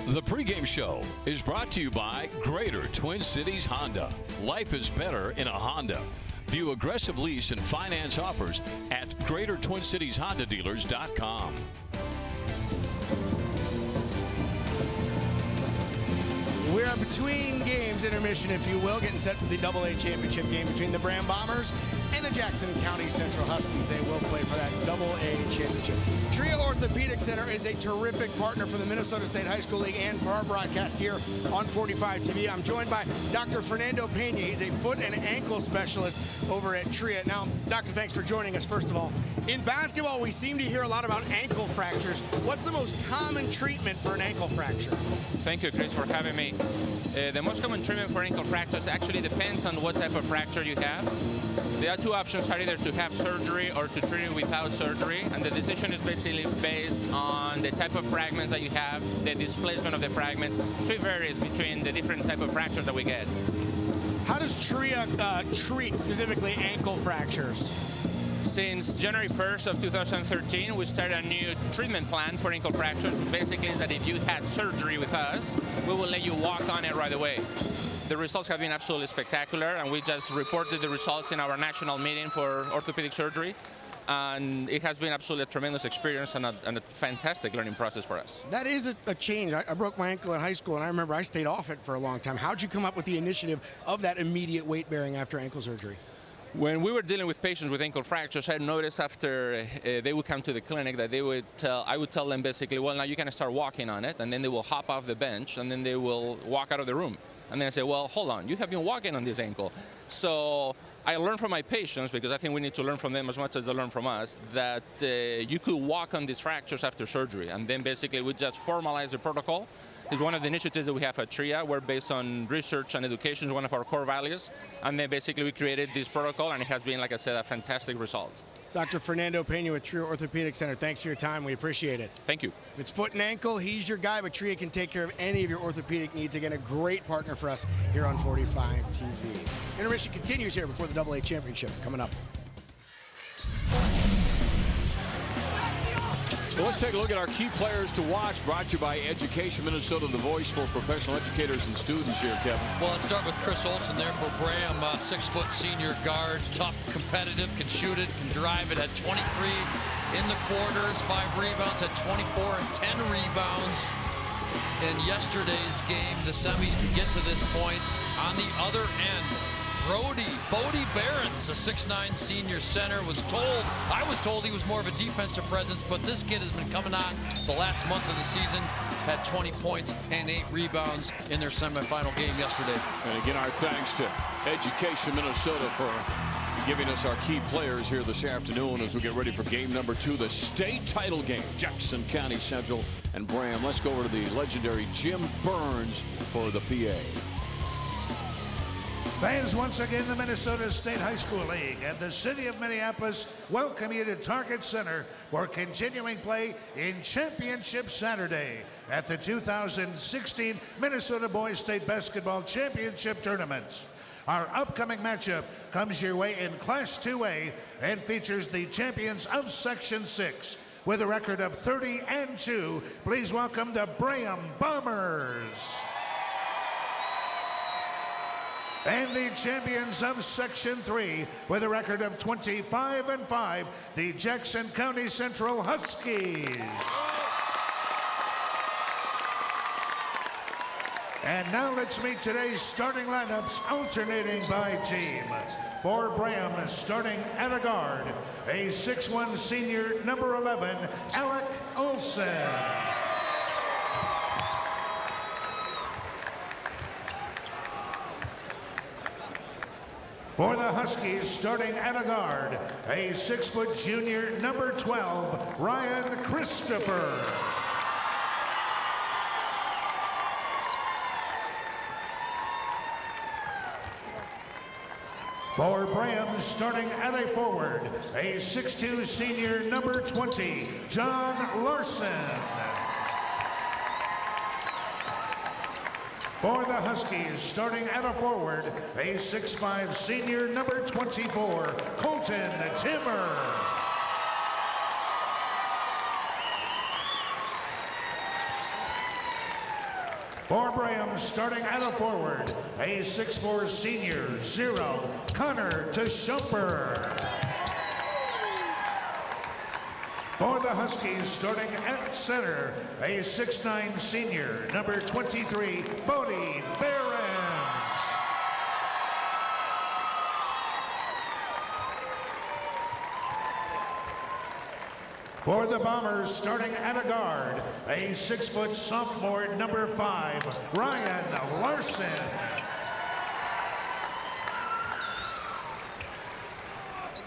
The pregame show is brought to you by Greater Twin Cities Honda. Life is better in a Honda. View aggressive lease and finance offers at GreaterTwinCitiesHondaDealers.com. We're between games, intermission, if you will, getting set for the AA championship game between the Braham Bombers and the Jackson County Central Huskies. They will play for that AA championship. Tria Orthopedic Center is a terrific partner for the Minnesota State High School League and for our broadcast here on 45 TV. I'm joined by Dr. Fernando Pena. He's a foot and ankle specialist over at Tria. Now, Doctor, thanks for joining us, first of all. In basketball, we seem to hear a lot about ankle fractures. What's the most common treatment for an ankle fracture? Thank you, Chris, for having me. The most common treatment for ankle fractures actually depends on what type of fracture you have. There are two options, are either to have surgery or to treat it without surgery, and the decision is basically based on the type of fragments that you have, the displacement of the fragments. So it varies between the different type of fractures that we get. How does Tria treat specifically ankle fractures? Since January 1st of 2013, we started a new treatment plan for ankle fractures. Basically, is that if you had surgery with us, we will let you walk on it right away. The results have been absolutely spectacular, and we just reported the results in our national meeting for orthopedic surgery. And it has been absolutely a tremendous experience and a fantastic learning process for us. That is a change. I broke my ankle in high school, and I remember I stayed off it for a long time. How'd you come up with the initiative of that immediate weight bearing after ankle surgery? When we were dealing with patients with ankle fractures, I noticed after they would come to the clinic that I would tell them basically, well, now you can start walking on it, and then they will hop off the bench, and then they will walk out of the room. And then I say, well, hold on, you have been walking on this ankle. So I learned from my patients, because I think we need to learn from them as much as they learn from us, that you could walk on these fractures after surgery. And then basically we just formalize the protocol. It's one of the initiatives that we have at Tria. We're based on research and education, is one of our core values. And then basically we created this protocol, and it has been, like I said, a fantastic result. Dr. Fernando Pena with Tria Orthopedic Center. Thanks for your time. We appreciate it. Thank you. If it's foot and ankle, he's your guy, but Tria can take care of any of your orthopedic needs. Again, a great partner for us here on 45 TV. Intermission continues here before the AA championship coming up. So let's take a look at our key players to watch, brought to you by Education Minnesota, the voice for professional educators and students here, Kevin. Well, let's start with Chris Olsen there for Braham, 6-foot senior guard, tough, competitive, can shoot it, can drive it, at 23 in the quarters, 5 rebounds, at 24 and 10 rebounds in yesterday's game, the semis to get to this point. On the other end, Bodie Behrens, a 6'9" senior center, I was told he was more of a defensive presence, but this kid has been coming on the last month of the season, had 20 points and 8 rebounds in their semifinal game yesterday. And again, our thanks to Education Minnesota for giving us our key players here this afternoon as we get ready for game number 2, the state title game, Jackson County Central and Braham. Let's go over to the legendary Jim Burns for the PA. Fans, once again, the Minnesota State High School League and the city of Minneapolis welcome you to Target Center for continuing play in Championship Saturday at the 2016 Minnesota Boys State Basketball Championship Tournament. Our upcoming matchup comes your way in Class 2A and features the champions of Section 6. With a record of 30-2, please welcome the Braham Bombers. And the champions of Section 3, with a record of 25-5, the Jackson County Central Huskies. And now let's meet today's starting lineups, alternating by team. For Braham, starting at a guard, a 6'1" senior, number 11, Alec Olsen. For the Huskies, starting at a guard, a 6-foot junior, number 12, Ryan Christopher. For Braham, starting at a forward, a 6'2" senior, number 20, John Larson. For the Huskies, starting at a forward, a 6'5" senior, number 24, Colton Timmer. For Braham, starting at a forward, a 6'4" senior, 0, Connor Teshumper. For the Huskies, starting at center, a 6'9" senior, number 23, Bodie Behrens. For the Bombers, starting at a guard, a 6' sophomore, number 5, Ryan Larson.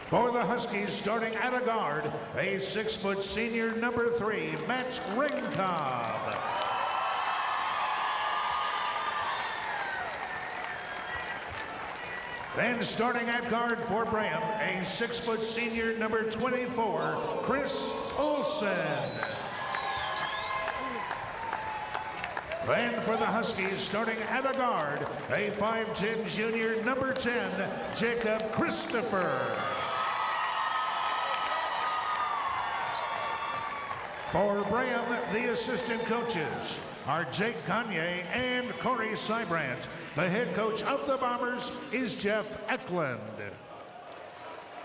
For the Huskies, starting at a guard, a 6' senior, number 3, Matt Ringcobb. Then starting at guard for Braham, a 6' senior, number 24, Chris Olsen. Then for the Huskies, starting at a guard, a 5'10" junior, number 10, Jacob Christopher. For Braham, the assistant coaches are Jake Gagne and Corey Sybrandt. The head coach of the Bombers is Jeff Eklund.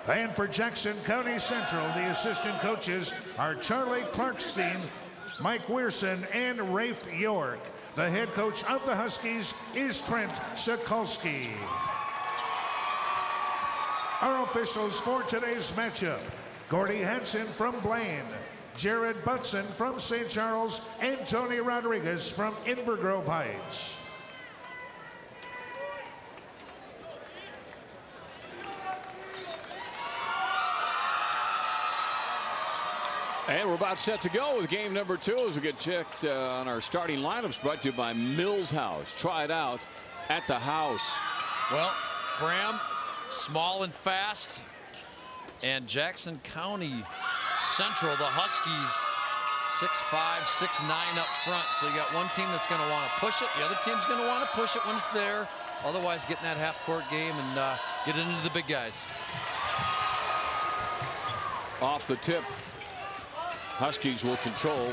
And for Jackson County Central, the assistant coaches are Charlie Clarkstein, Mike Weirson, and Rafe York. The head coach of the Huskies is Trent Sokolsky. Our officials for today's matchup: Gordy Hansen from Blaine, Jared Butson from St. Charles, and Tony Rodriguez from Invergrove Heights. And we're about set to go with game number 2 as we get checked on our starting lineups, brought to you by Mills House. Try it out at the house. Well, Braham, small and fast, and Jackson County Central, the Huskies, 6'5", 6'9" up front. So you got one team that's going to want to push it. The other team's going to want to push it when it's there. Otherwise, get in that half-court game and get it into the big guys. Off the tip, Huskies will control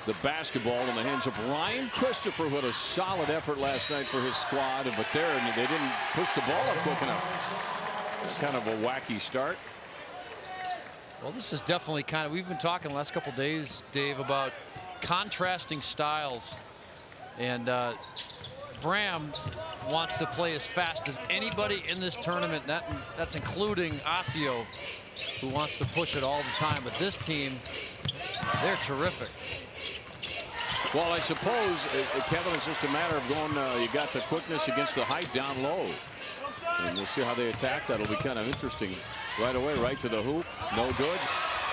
the basketball in the hands of Ryan Christopher, who had a solid effort last night for his squad. But there, they didn't push the ball up quick enough. Kind of a wacky start. Well, this is definitely kind of, we've been talking the last couple days, Dave, about contrasting styles. And Braham wants to play as fast as anybody in this tournament. That's including Osseo, who wants to push it all the time. But this team, they're terrific. Well, I suppose, Kevin, it's just a matter of going, you got the quickness against the height down low. And we'll see how they attack. That'll be kind of interesting. Right away, right to the hoop. No good.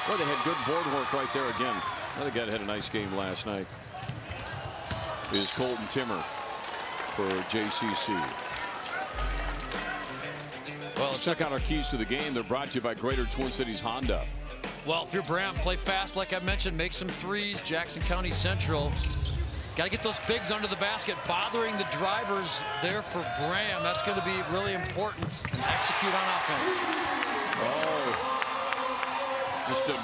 Well, they had good board work right there again. Another guy that had a nice game last night is Colton Timmer for JCC. Well, let's check out our keys to the game. They're brought to you by Greater Twin Cities Honda. Well, if you're Braham, play fast like I mentioned. Make some threes. Jackson County Central, got to get those bigs under the basket, bothering the drivers there for Braham. That's going to be really important, and execute on offense. Oh, just a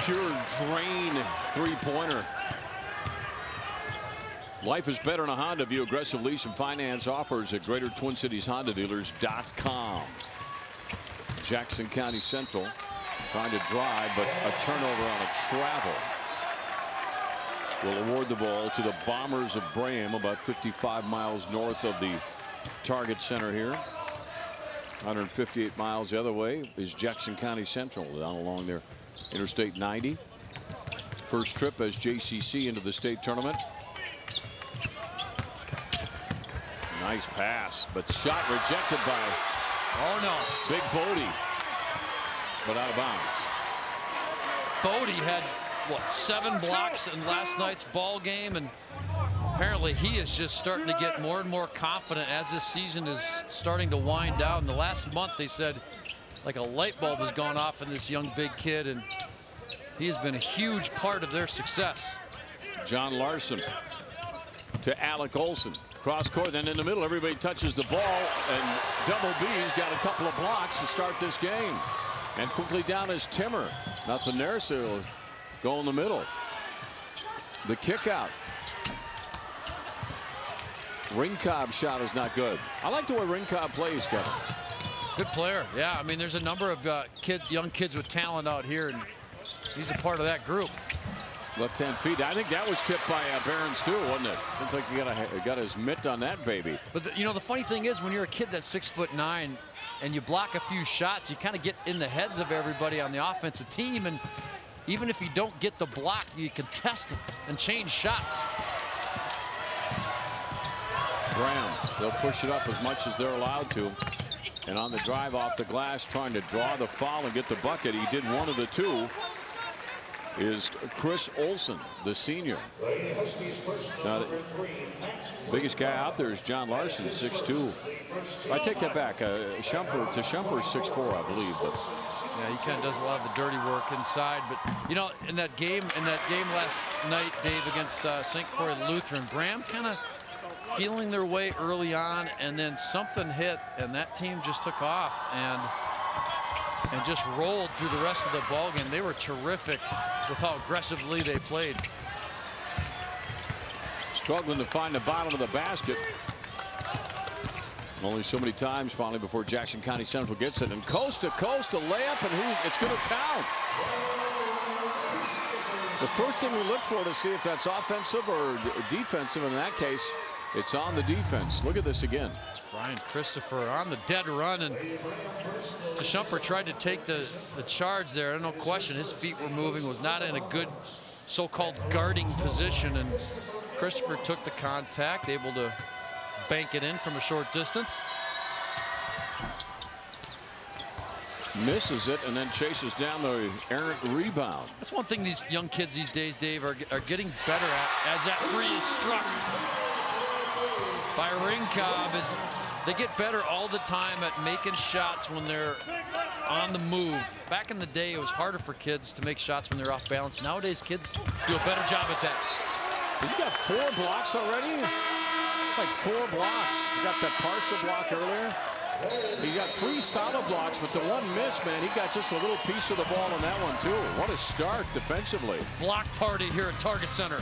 pure drain three-pointer. Life is better in a Honda. View aggressive lease and finance offers at GreaterTwinCitiesHondaDealers.com. Jackson County Central trying to drive, but a turnover on a travel will award the ball to the Bombers of Braham, about 55 miles north of the Target Center here. 158 miles the other way is Jackson County Central, down along there, Interstate 90. First trip as JCC into the state tournament. Nice pass, but shot rejected by, oh no, Big Bodie, but out of bounds. Bodie had, what, 7 blocks in last night's ball game, and apparently he is just starting to get more and more confident as this season is starting to wind down. The last month, they said, like a light bulb has gone off in this young big kid, and he has been a huge part of their success. John Larson to Alec Olson. Cross court, then in the middle, everybody touches the ball, and Double B's got a couple of blocks to start this game. And quickly down is Timmer. Nothing there, so go in the middle. The kick out. Ringkob's shot is not good. I like the way Ringkob plays, Kevin. Good player. Yeah, I mean, there's a number of young kids with talent out here, and he's a part of that group. Left-hand feed. I think that was tipped by Barons too, wasn't it? Looks like he got his mitt on that baby. But the funny thing is, when you're a kid that's 6'9" and you block a few shots, you kind of get in the heads of everybody on the offensive team, and even if you don't get the block, you can test and change shots. Braham, they'll push it up as much as they're allowed to. And on the drive off the glass, trying to draw the foul and get the bucket. He did one of the two. Is Chris Olsen, the senior. Now, the biggest guy out there is John Larson, 6'2". I take that back. Shumpert 6'4", I believe. But yeah, he kind of does a lot of the dirty work inside. But in that game last night, Dave, against St. Croix Lutheran, Braham kind of feeling their way early on, and then something hit, and that team just took off and just rolled through the rest of the ballgame. They were terrific with how aggressively they played. Struggling to find the bottom of the basket. Only so many times finally before Jackson County Central gets it. And coast to coast, a layup, and it's going to count. The first thing we look for to see if that's offensive or defensive. In that case, it's on the defense. Look at this again. Brian Christopher on the dead run, and Shumpert tried to take the charge there. No question, his feet were moving, was not in a good so-called guarding position, and Christopher took the contact, able to bank it in from a short distance. Misses it and then chases down the errant rebound. That's one thing these young kids these days, Dave, are getting better at, as that three is struck by Ringkob. Is they get better all the time at making shots when they're on the move. Back in the day, it was harder for kids to make shots when they're off balance. Nowadays, kids do a better job at that. He's got 4 blocks already. Like 4 blocks. He got that partial block earlier. He got 3 solid blocks, but the one miss, man, he got just a little piece of the ball on that one too. What a start defensively. Block party here at Target Center.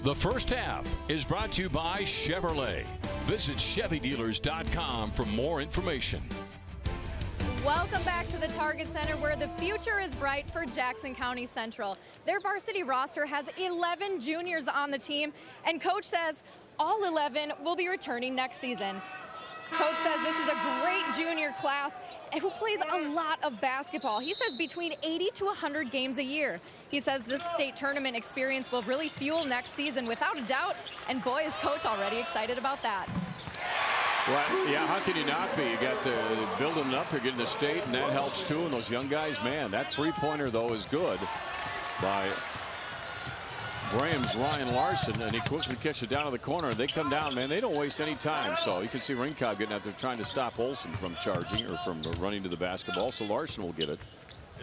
The first half is brought to you by Chevrolet. Visit ChevyDealers.com for more information. Welcome back to the Target Center, where the future is bright for Jackson County Central. Their varsity roster has 11 juniors on the team, and Coach says all 11 will be returning next season. Coach says this is a great junior class who plays a lot of basketball. He says between 80 to 100 games a year. He says this state tournament experience will really fuel next season without a doubt, and boy, is Coach already excited about that. Well, yeah, how can you not be? You got the building up, you're getting the state, and that helps too. And those young guys, man, that three-pointer though is good by Braham's Ryan Larson, and he quickly kicks it down to the corner. They come down, man. They don't waste any time. So you can see Ringkob getting out there trying to stop Olsen from charging or from running to the basketball. So Larson will get it.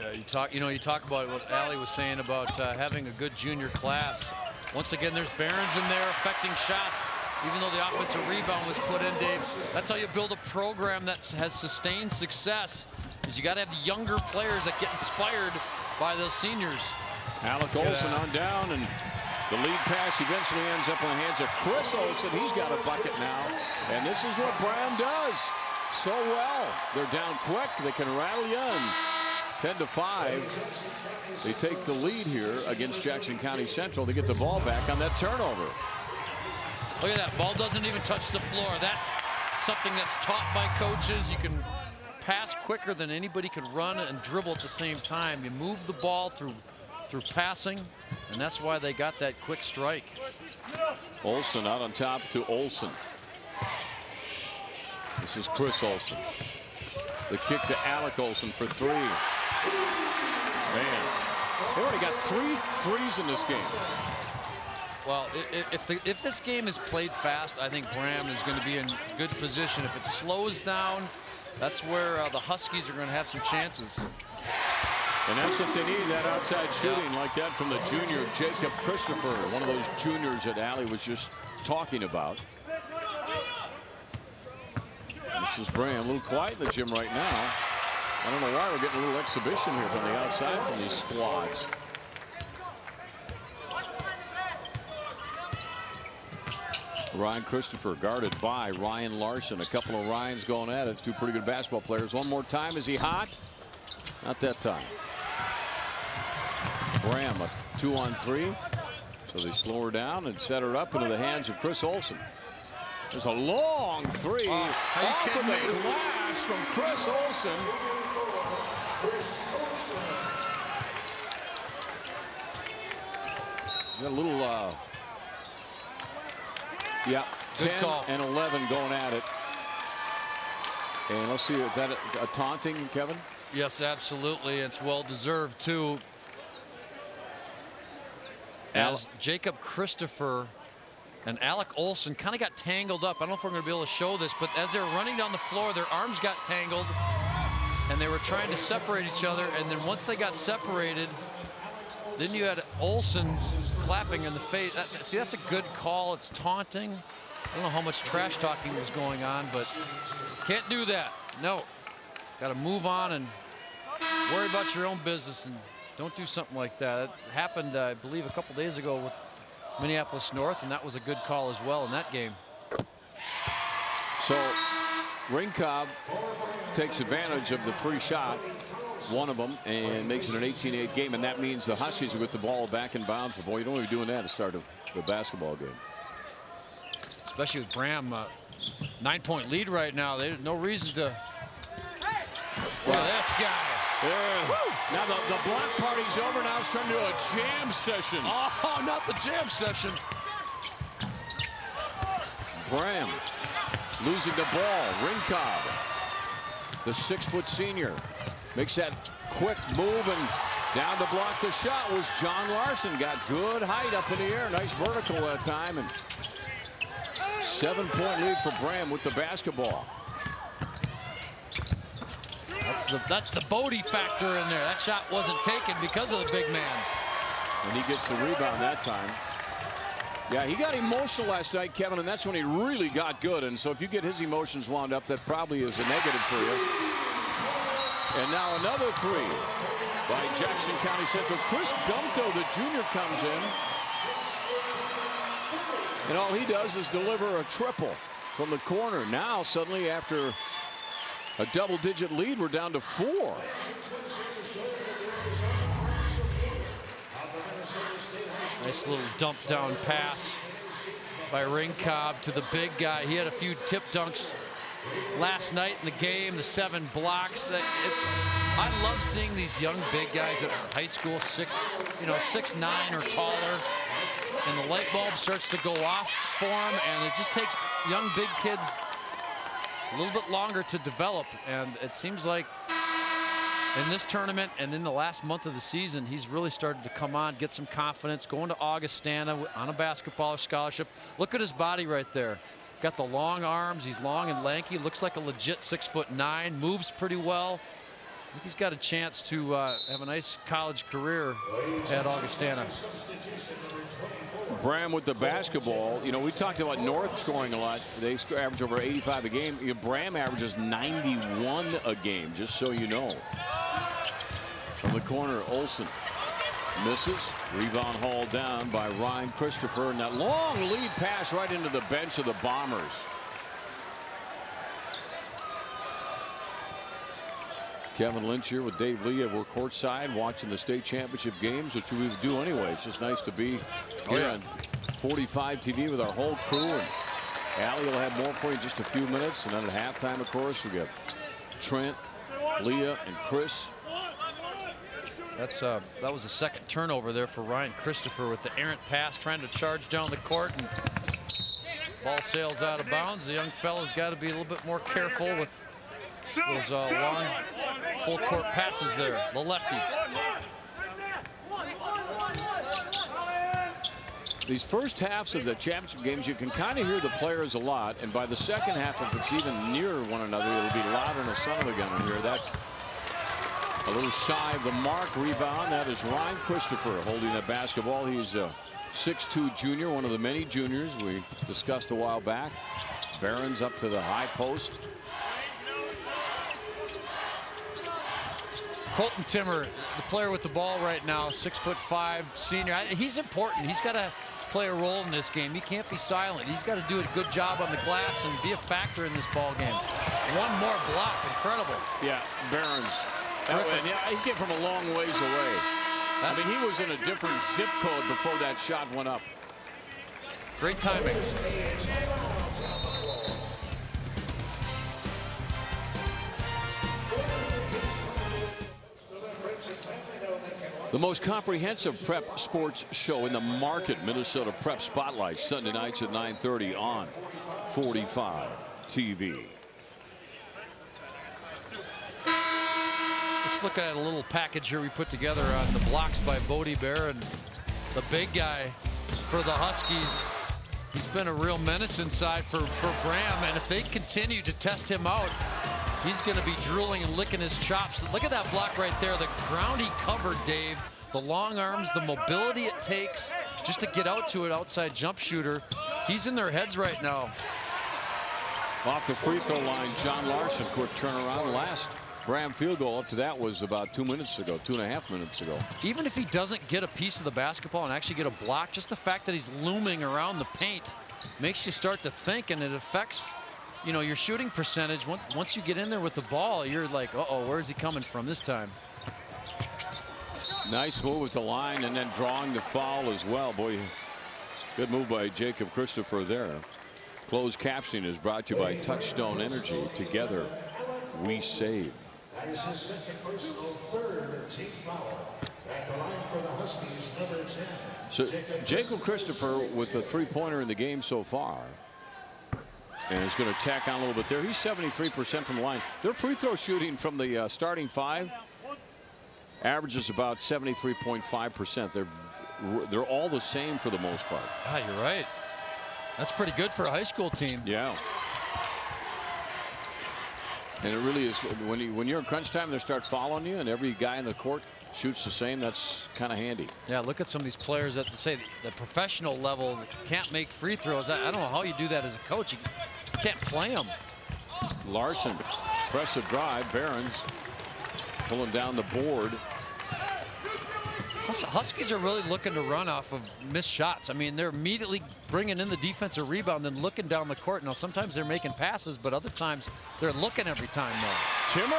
Yeah, you talk about what Allie was saying about having a good junior class. Once again, there's Barons in there affecting shots. Even though the offensive rebound was put in, Dave, that's how you build a program that has sustained success. Is you got to have the younger players that get inspired by those seniors. Alec Olsen on down, and the lead pass eventually ends up in the hands of Chris Olsen. He's got a bucket now, and this is what Braham does so well. They're down quick. They can rattle you in. 10-5. They take the lead here against Jackson County Central. They get the ball back on that turnover. Look at that. Ball doesn't even touch the floor. That's something that's taught by coaches. You can pass quicker than anybody can run and dribble at the same time. You move the ball through passing, and that's why they got that quick strike. Olsen out on top to Olsen. This is Chris Olsen. The kick to Alec Olsen for 3. Man, they already got 3 threes in this game. Well, if this game is played fast, I think Braham is going to be in good position. If it slows down, that's where the Huskies are going to have some chances. And that's what they need, that outside shooting like that from the junior Jacob Christopher, one of those juniors that Allie was just talking about. This is Braham, a little quiet in the gym right now. I don't know why we're getting a little exhibition here from the outside from these squads. Ryan Christopher guarded by Ryan Larson. A couple of Ryans going at it. Two pretty good basketball players. One more time. Is he hot? Not that time. Braham, a 2-on-3. So they slow her down and set her up into the hands of Chris Olsen. There's a long three off of the glass from Chris Olsen. Got a little, yeah, 10 and 11 going at it. And let's see, is that a taunting, Kevin? Yes, absolutely. It's well deserved too. As Jacob Christopher and Alec Olsen kind of got tangled up. I don't know if we're going to be able to show this, but as they're running down the floor, their arms got tangled and they were trying to separate each other. And then once they got separated, then you had Olsen clapping in the face. See, that's a good call. It's taunting. I don't know how much trash talking was going on, but can't do that. No, got to move on and worry about your own business and don't do something like that. It happened, I believe, a couple days ago with Minneapolis North, and that was a good call as well in that game. So Ringcobb takes advantage of the free shot, one of them, and makes it an 18-8 game, and that means the Huskies will get the ball back in bounds. But boy, you don't want to be doing that at the start of the basketball game. Especially with Braham, 9-point lead right now. There's no reason to. Well, this guy. Yeah. Now the block party's over. Now it's turned into a jam session. Oh, not the jam session. Braham losing the ball. Ringcobb, the 6-foot senior, makes that quick move, and down to block the shot was John Larson. Got good height up in the air. Nice vertical that time. And 7-point lead for Braham with the basketball. That's the Bodie factor in there. That shot wasn't taken because of the big man. And he gets the rebound that time. Yeah, he got emotional last night, Kevin, and that's when he really got good. And so if you get his emotions wound up, that probably is a negative for you. And now another three by Jackson County Central. Chris Gumto, the junior, comes in. And all he does is deliver a triple from the corner. Now, suddenly, after a double-digit lead, we're down to 4. Nice little dump down pass by Ringcobb to the big guy. He had a few tip dunks last night in the game, the 7 blocks. I love seeing these young big guys at high school, 6'9" or taller, and the light bulb starts to go off for them, and it just takes young big kids a little bit longer to develop. And it seems like in this tournament and in the last month of the season, he's really started to come on, get some confidence, going to Augustana on a basketball scholarship. Look at his body right there. Got the long arms. He's long and lanky. Looks like a legit 6'9". Moves pretty well. I think he's got a chance to have a nice college career at Augustana. Braham with the basketball. You know, we talked about North scoring a lot. They average over 85 a game. Braham averages 91 a game, just so you know. From the corner, Olsen misses. Rebound hauled down by Ryan Christopher. And that long lead pass right into the bench of the Bombers. Kevin Lynch here with Dave Lee. We're courtside watching the state championship games, which we do anyway. It's just nice to be here on 45 TV with our whole crew. And Allie will have more for you in just a few minutes. And then at halftime, of course, we got Trent, Leah, and Chris. That was a second turnover there for Ryan Christopher with the errant pass, trying to charge down the court, and ball sails out of bounds. The young fella's got to be a little bit more careful with those long full court passes there. The lefty. These first halves of the championship games, you can kind of hear the players a lot, and by the second half, if it's even near one another, it'll be louder than a son of a gun in here. That's a little shy of the mark. Rebound. That is Ryan Christopher holding the basketball. He's a 6'2" junior, one of the many juniors we discussed a while back. Barron's up to the high post. Colton Timmer, the player with the ball right now, 6'5", senior. He's important. He's got to play a role in this game. He can't be silent. He's got to do a good job on the glass and be a factor in this ball game. One more block, incredible. Yeah, Barron's. Yeah, he came from a long ways away. I mean, he was in a different zip code before that shot went up. Great timing. The most comprehensive prep sports show in the market, Minnesota Prep Spotlight, Sunday nights at 9:30 on 45 TV. Let's look at a little package here we put together on the blocks by Bodie Bear, and the big guy for the Huskies. He's been a real menace inside for Braham, and if they continue to test him out, he's going to be drooling and licking his chops. Look at that block right there. The ground he covered, Dave. The long arms, the mobility it takes just to get out to an outside jump shooter. He's in their heads right now. Off the free throw line, John Larson, quick turnaround. Last Braham field goal up to that was about 2 minutes ago, 2.5 minutes ago. Even if he doesn't get a piece of the basketball and actually get a block, just the fact that he's looming around the paint makes you start to think, and it affects, you know, your shooting percentage. Once you get in there with the ball, you're like, uh-oh, where's he coming from this time? Nice move with the line and then drawing the foul as well. Boy, good move by Jacob Christopher there. Closed captioning is brought to you by Touchstone Energy. Together, we save. That is his second personal, third team foul. At the line for the Huskies, number 10. So Jacob Christopher with the three-pointer in the game so far. And he's going to tack on a little bit there. He's 73% from the line. Their free throw shooting from the starting five averages about 73.5%. They're all the same for the most part. Ah, you're right. That's pretty good for a high school team. Yeah. And it really is, when you're in crunch time, they start following you, and every guy in the court shoots the same. That's kind of handy. Yeah, look at some of these players at the professional level can't make free throws. I don't know how you do that as a coach. You can't play them. Larson, impressive drive. Barron's pulling down the board. Huskies are really looking to run off of missed shots. I mean, they're immediately bringing in the defensive rebound and looking down the court. Now, sometimes they're making passes, but other times they're looking every time, though. Timmer.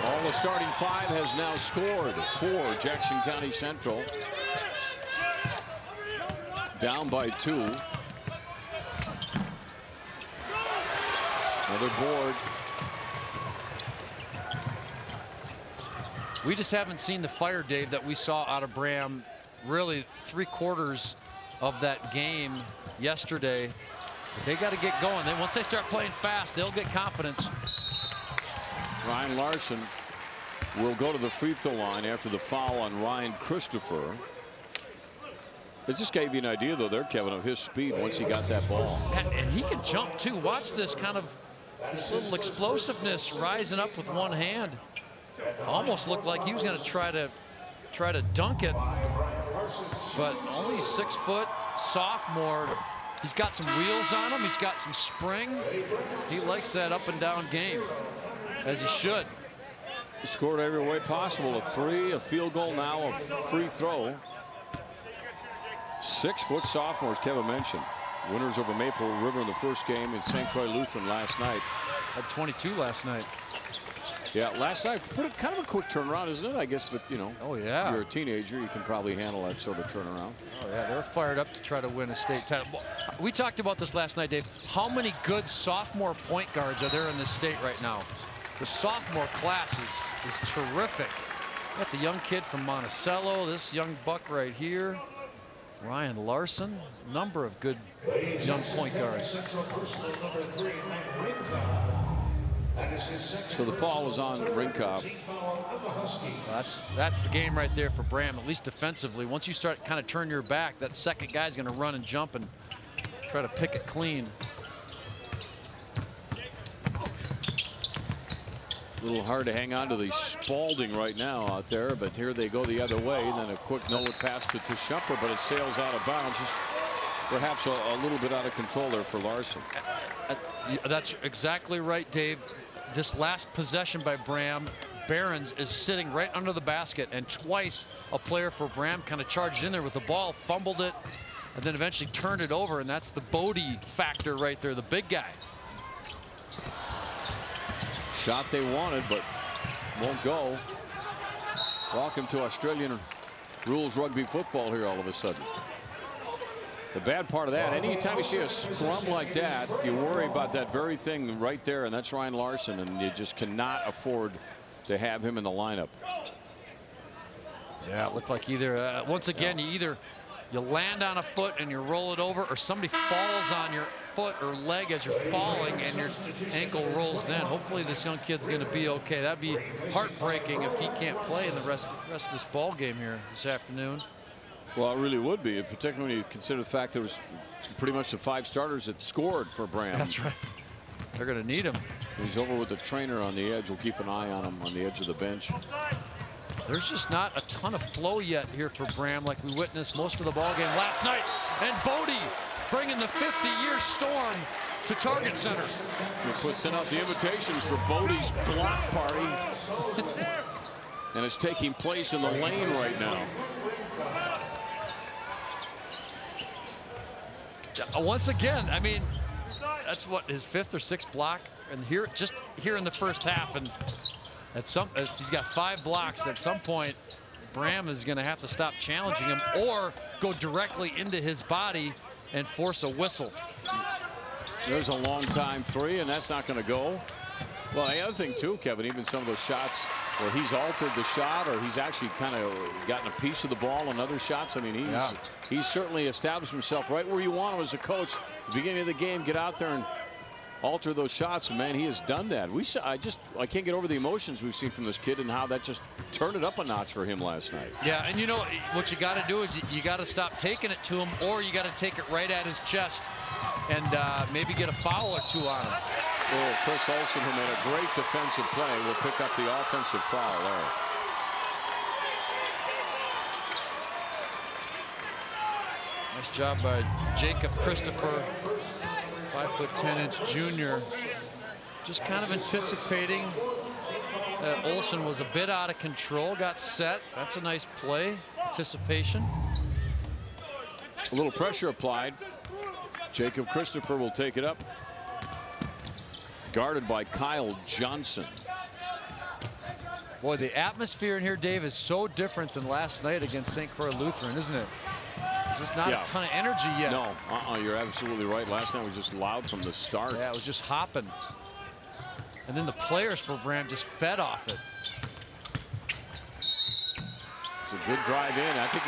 All the starting five has now scored for Jackson County Central. Down by 2. Another board. We just haven't seen the fire, Dave, that we saw out of Braham really 3/4 of that game yesterday. But they got to get going. Once they start playing fast, they'll get confidence. Ryan Larson will go to the free throw line after the foul on Ryan Christopher. It just gave you an idea, though, there, Kevin, of his speed once he got that ball. And he can jump, too. Watch this this little explosiveness rising up with one hand. Almost looked like he was going to try to dunk it, but only 6 foot sophomore. He's got some wheels on him. He's got some spring. He likes that up and down game, as he should. He scored every way possible. A 3, a field goal, now a free throw. 6 foot sophomores, Kevin mentioned. Winners over Maple River in the first game in St. Croix Lutheran last night. Had 22 last night. Yeah, last night, kind of a quick turnaround, isn't it? I guess, but, you know, oh, yeah, you're a teenager, you can probably handle that sort of turnaround. Oh, yeah, they're fired up to try to win a state title. We talked about this last night, Dave. How many good sophomore point guards are there in this state right now? The sophomore class is terrific. Got the young kid from Monticello, this young buck right here, Ryan Larson. Number of good young point guards. So the foul was on Rinkov. That's the game right there for Braham, at least defensively. Once you start kind of turn your back, that second guy's going to run and jump and try to pick it clean. A little hard to hang on to the Spalding right now out there, but here they go the other way. And then a quick no-look pass to Shumper, but it sails out of bounds. Just perhaps a little bit out of control there for Larson. That's exactly right, Dave. this last possession by Braham, Barons is sitting right under the basket, and twice a player for Braham kind of charged in there with the ball, fumbled it, and then eventually turned it over, and that's the Bodie factor right there, the big guy. Shot they wanted, but won't go. Welcome to Australian rules rugby football here all of a sudden. The bad part of that, anytime you see a scrum like that, you worry about that very thing right there, and that's Ryan Larson, and you just cannot afford to have him in the lineup. Yeah, it looked like either, once again, you land on a foot and you roll it over, or somebody falls on your foot or leg as you're falling and your ankle rolls then. Hopefully this young kid's going to be okay. That'd be heartbreaking if he can't play in the rest of this ball game here this afternoon. Well, it really would be, particularly when you consider the fact there was pretty much the 5 starters that scored for Braham. That's right. They're going to need him. He's over with the trainer on the edge. We'll keep an eye on him on the edge of the bench. There's just not a ton of flow yet here for Braham, like we witnessed most of the ball game last night. And Bodie bringing the 50-year storm to Target Center. We'll send out the invitations for Bodie's block party. And it's taking place in the lane right now. Once again, I mean, that's what, his 5th or 6th block, and just here in the first half, and if he's got 5 blocks, at some point Braham is going to have to stop challenging him or go directly into his body and force a whistle. There's a long time 3, and that's not going to go. Well, the other thing too, Kevin, even some of those shots where he's altered the shot, or he's actually kind of gotten a piece of the ball on other shots. I mean, he's certainly established himself right where you want him as a coach. At the beginning of the game, get out there and alter those shots, and man, he has done that. I can't get over the emotions we've seen from this kid and how that just turned it up a notch for him last night. Yeah, and you know what you got to do is you got to stop taking it to him, or you got to take it right at his chest and maybe get a foul or 2 on him. Oh, Chris Olsen, who made a great defensive play, will pick up the offensive foul there. Nice job by Jacob Christopher, 5'10" junior. Just kind of anticipating that Olsen was a bit out of control, got set. That's a nice play, anticipation. A little pressure applied. Jacob Christopher will take it up. Guarded by Kyle Johnson. Boy, the atmosphere in here, Dave, is so different than last night against St. Croix Lutheran, isn't it? There's just not a ton of energy yet. No, you're absolutely right. Last night was just loud from the start. Yeah, it was just hopping. And then the players for Braham just fed off it. It's a good drive in. I think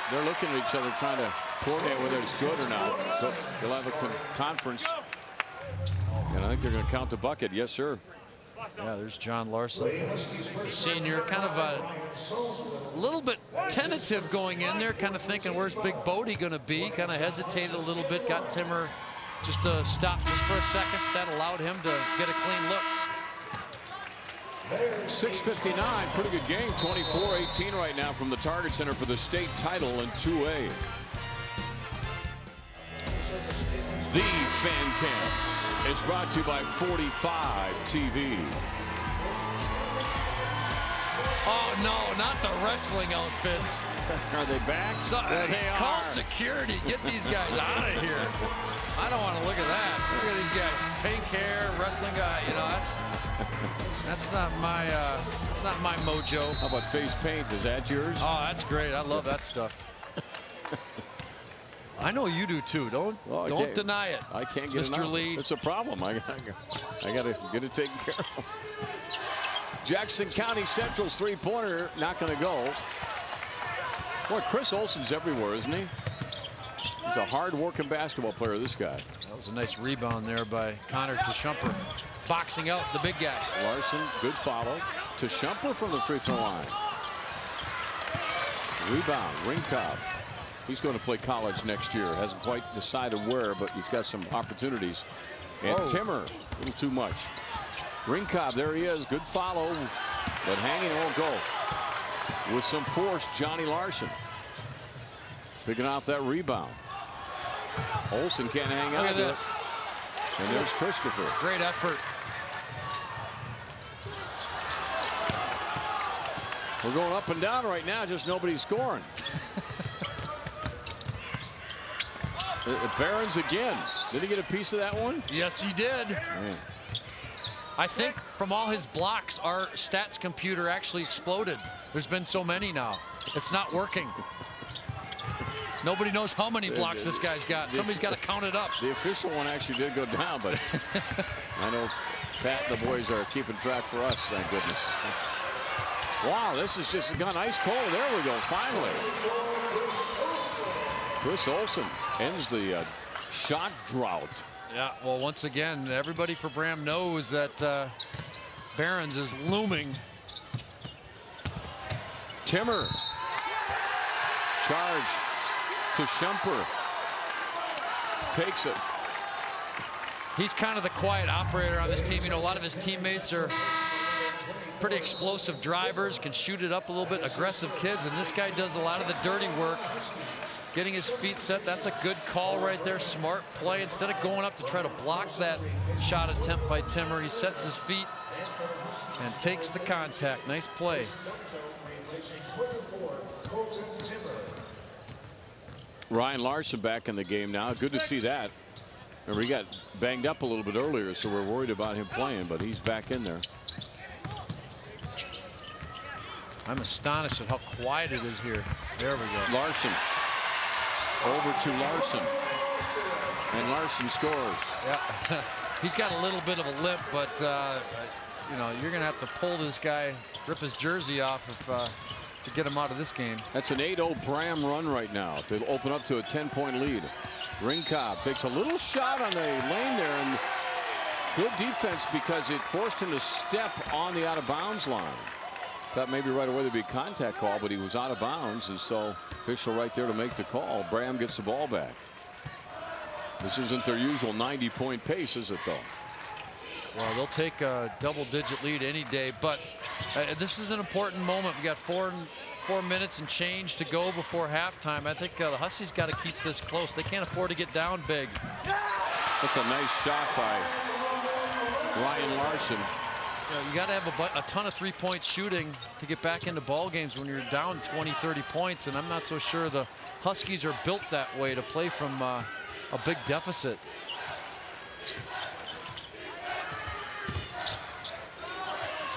they're looking at each other trying to coordinate whether it's good or not. So they'll have a conference. And I think they're going to count the bucket. Yes, sir. Yeah, there's John Larson, senior, kind of a little bit tentative going in there, kind of thinking, where's Big Bodie going to be? Kind of hesitated a little bit, got Timmer just to stop just for a second. That allowed him to get a clean look. 6:59, pretty good game. 24-18 right now from the Target Center for the state title in 2A. The Fan Cam is brought to you by 45 TV. Oh, no, not the wrestling outfits. Are they back? There they are. Call security. Get these guys out of here. I don't want to look at that. Look at these guys. Pink hair, wrestling guy. You know, that's not my mojo. How about face paint? Is that yours? Oh, that's great. I love that stuff. I know you do too. Don't deny it. I can't get Mr. Lee. It's a problem. I got to get it taken care of. Jackson County Central's 3-pointer not going to go. Boy, Chris Olsen's everywhere, isn't he? He's a hard-working basketball player, this guy. That was a nice rebound there by Connor Teshumper. Boxing out the big guy. Larson, good follow. Teshumper from the free throw line. Rebound, Ringcob. He's going to play college next year. Hasn't quite decided where, but he's got some opportunities. And Timmer, a little too much. Ringcob, there he is. Good follow, but hanging won't go. With some force, Johnny Larson. Picking off that rebound. Olsen can't hang out. Look at this. And there's Christopher. Great effort. We're going up and down right now, just nobody's scoring. Barons again. Did he get a piece of that one? Yes, he did. Man. I think from all his blocks, our stats computer actually exploded. There's been so many now. It's not working. Nobody knows how many blocks this guy's got. Somebody's got to count it up. The official one actually did go down, but I know Pat and the boys are keeping track for us, thank goodness. Wow, this has just gone ice cold. There we go, finally. Chris Olsen ends the shot drought. Yeah, well, once again, everybody for Braham knows that Barons is looming. Timmer. Charge to Shumper. Takes it. He's kind of the quiet operator on this team. You know, a lot of his teammates are pretty explosive drivers, can shoot it up a little bit, aggressive kids, and this guy does a lot of the dirty work, getting his feet set. That's a good call right there, smart play. Instead of going up to try to block that shot attempt by Timmer, he sets his feet and takes the contact. Nice play. Ryan Larson back in the game now. Good to see that. Remember, he got banged up a little bit earlier, so we're worried about him playing, but he's back in there. I'm astonished at how quiet it is here. There we go. Larson. Over to Larson. And Larson scores. Yeah. He's got a little bit of a limp, but, you know, you're going to have to pull this guy, rip his jersey off to get him out of this game. That's an 8-0 Braham run right now to open up to a 10-point lead. Ringcobb takes a little shot on the lane there, and good defense because it forced him to step on the out-of-bounds line. Thought maybe right away there'd be a contact call, but he was out of bounds, and so official right there to make the call. Braham gets the ball back. This isn't their usual 90-point pace, is it, though? Well, they'll take a double-digit lead any day, but this is an important moment. We got 4 minutes and change to go before halftime. I think the Huskies got to keep this close. They can't afford to get down big. That's a nice shot by Ryan Larson. You got to have a ton of three-point shooting to get back into ball games when you're down 20, 30 points, and I'm not so sure the Huskies are built that way to play from a big deficit.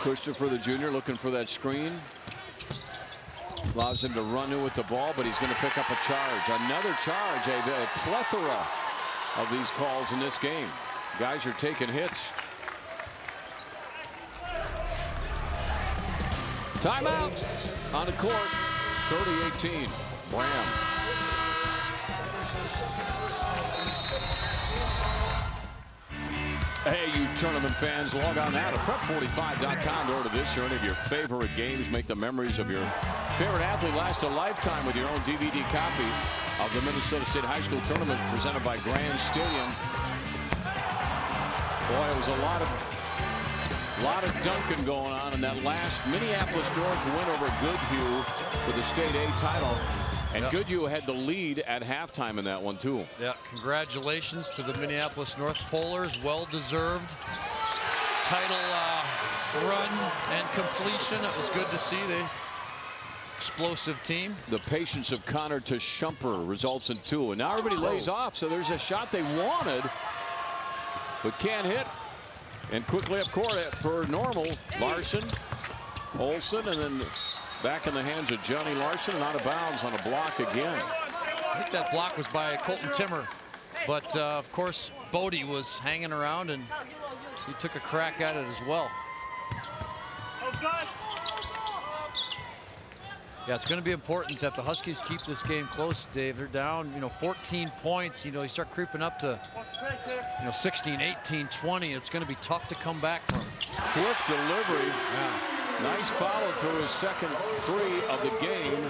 Christopher, the junior, looking for that screen. Allows him to run in with the ball, but he's going to pick up a charge. Another charge, a plethora of these calls in this game. Guys are taking hits. Timeout on the court. 30-18. Braham. Hey, you tournament fans, log on now to prep45.com to order this or any of your favorite games. Make the memories of your favorite athlete last a lifetime with your own DVD copy of the Minnesota State High School Tournament presented by Grand Stadium. Boy, it was a lot of dunking going on in that last Minneapolis North win over Goodhue for the State A title. And Goodhue had the lead at halftime in that one, too. Yeah, congratulations to the Minneapolis North Polars. Well-deserved title run and completion. It was good to see the explosive team. The patience of Connor to Shumper results in 2. And now everybody lays off, so there's a shot they wanted, but can't hit. And quickly up court per normal, Larson, Olsen, and then back in the hands of Johnny Larson and out of bounds on a block again. I think that block was by Colton Timmer, but of course Bodie was hanging around and he took a crack at it as well. Yeah, it's going to be important that the Huskies keep this game close, Dave. They're down, 14 points. You start creeping up to, 16, 18, 20. It's going to be tough to come back from. Quick delivery. Yeah. Nice follow through his second 3 of the game.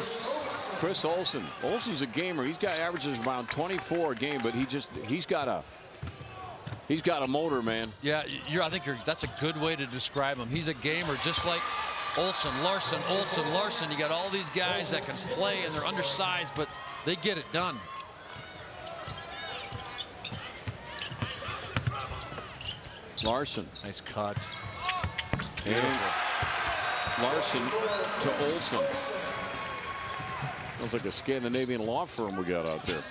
Chris Olsen. Olsen's a gamer. He's got averages around 24 a game, but he's got a motor, man. Yeah, I think that's a good way to describe him. He's a gamer, just like Olsen, Larson, Olsen, Larson. You got all these guys that can play, and they're undersized, but they get it done. Larson. Nice cut. And Larson to Olson. Sounds like a Scandinavian law firm we got out there.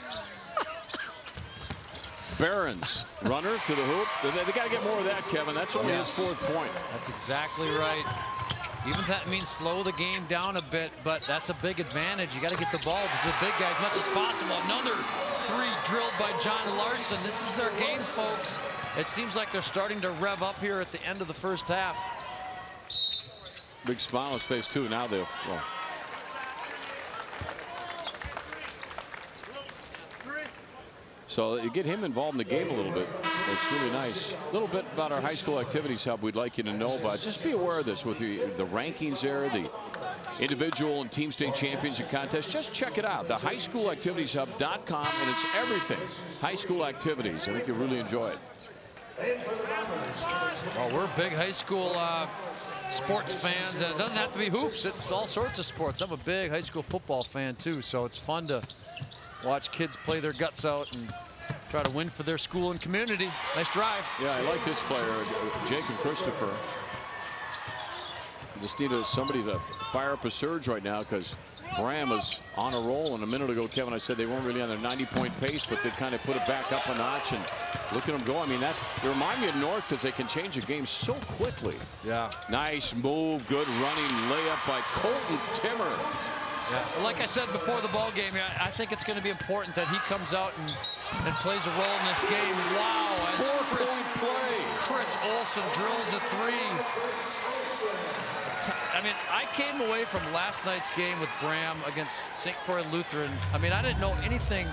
Behrens, runner to the hoop. They got to get more of that, Kevin. That's only his 4th point. That's exactly right. Even if that means slow the game down a bit, but that's a big advantage. You got to get the ball to the big guy as much as possible. Another 3 drilled by John Larson. This is their game, folks. It seems like they're starting to rev up here at the end of the first half. Big smile on his face, too. Now they'll. Well. So you get him involved in the game a little bit. It's really nice. A little bit about our high school activities hub we'd like you to know about. Just be aware of this with the rankings there, the individual and team state championship contest. Just check it out. The highschoolactivitieshub.com, and it's everything. High school activities. I think you'll really enjoy it. Well, we're big high school sports fans, and it doesn't have to be hoops. It's all sorts of sports. I'm a big high school football fan, too, so it's fun to watch kids play their guts out and try to win for their school and community. Nice drive. Yeah, I like this player, Jake and Christopher. Just need somebody to fire up a surge right now because Braham is on a roll. And a minute ago, Kevin, I said they weren't really on their 90-point pace, but they kind of put it back up a notch. And look at them go. I mean, they remind me of North because they can change a game so quickly. Yeah. Nice move. Good running layup by Colton Timmer. Yeah. Like I said before the ball game, I think it's going to be important that he comes out and plays a role in this game. Wow. As Chris Olson drills a 3. I mean, I came away from last night's game with Braham against St. Croix Lutheran. I mean, I didn't know anything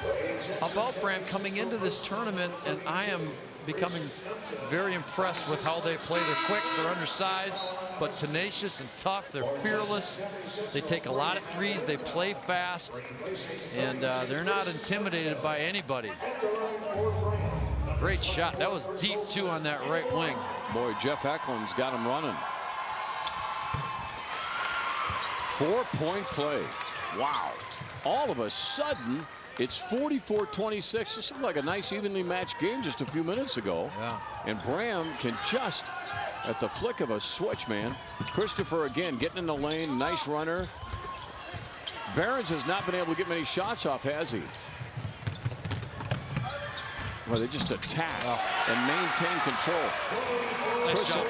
about Braham coming into this tournament, and I am becoming very impressed with how they play. They're quick, they're undersized, but tenacious and tough. They're fearless. They take a lot of threes. They play fast, and they're not intimidated by anybody. Great shot. That was deep, too, on that right wing. Boy, Jeff Eklund's got him running. 4-point play. Wow. All of a sudden, it's 44-26. This seemed like a nice, evenly matched game just a few minutes ago. Yeah. And Braham can just, at the flick of a switch, man. Christopher, again, getting in the lane. Nice runner. Behrens has not been able to get many shots off, has he? Well, they just attack and maintain control. Nice job.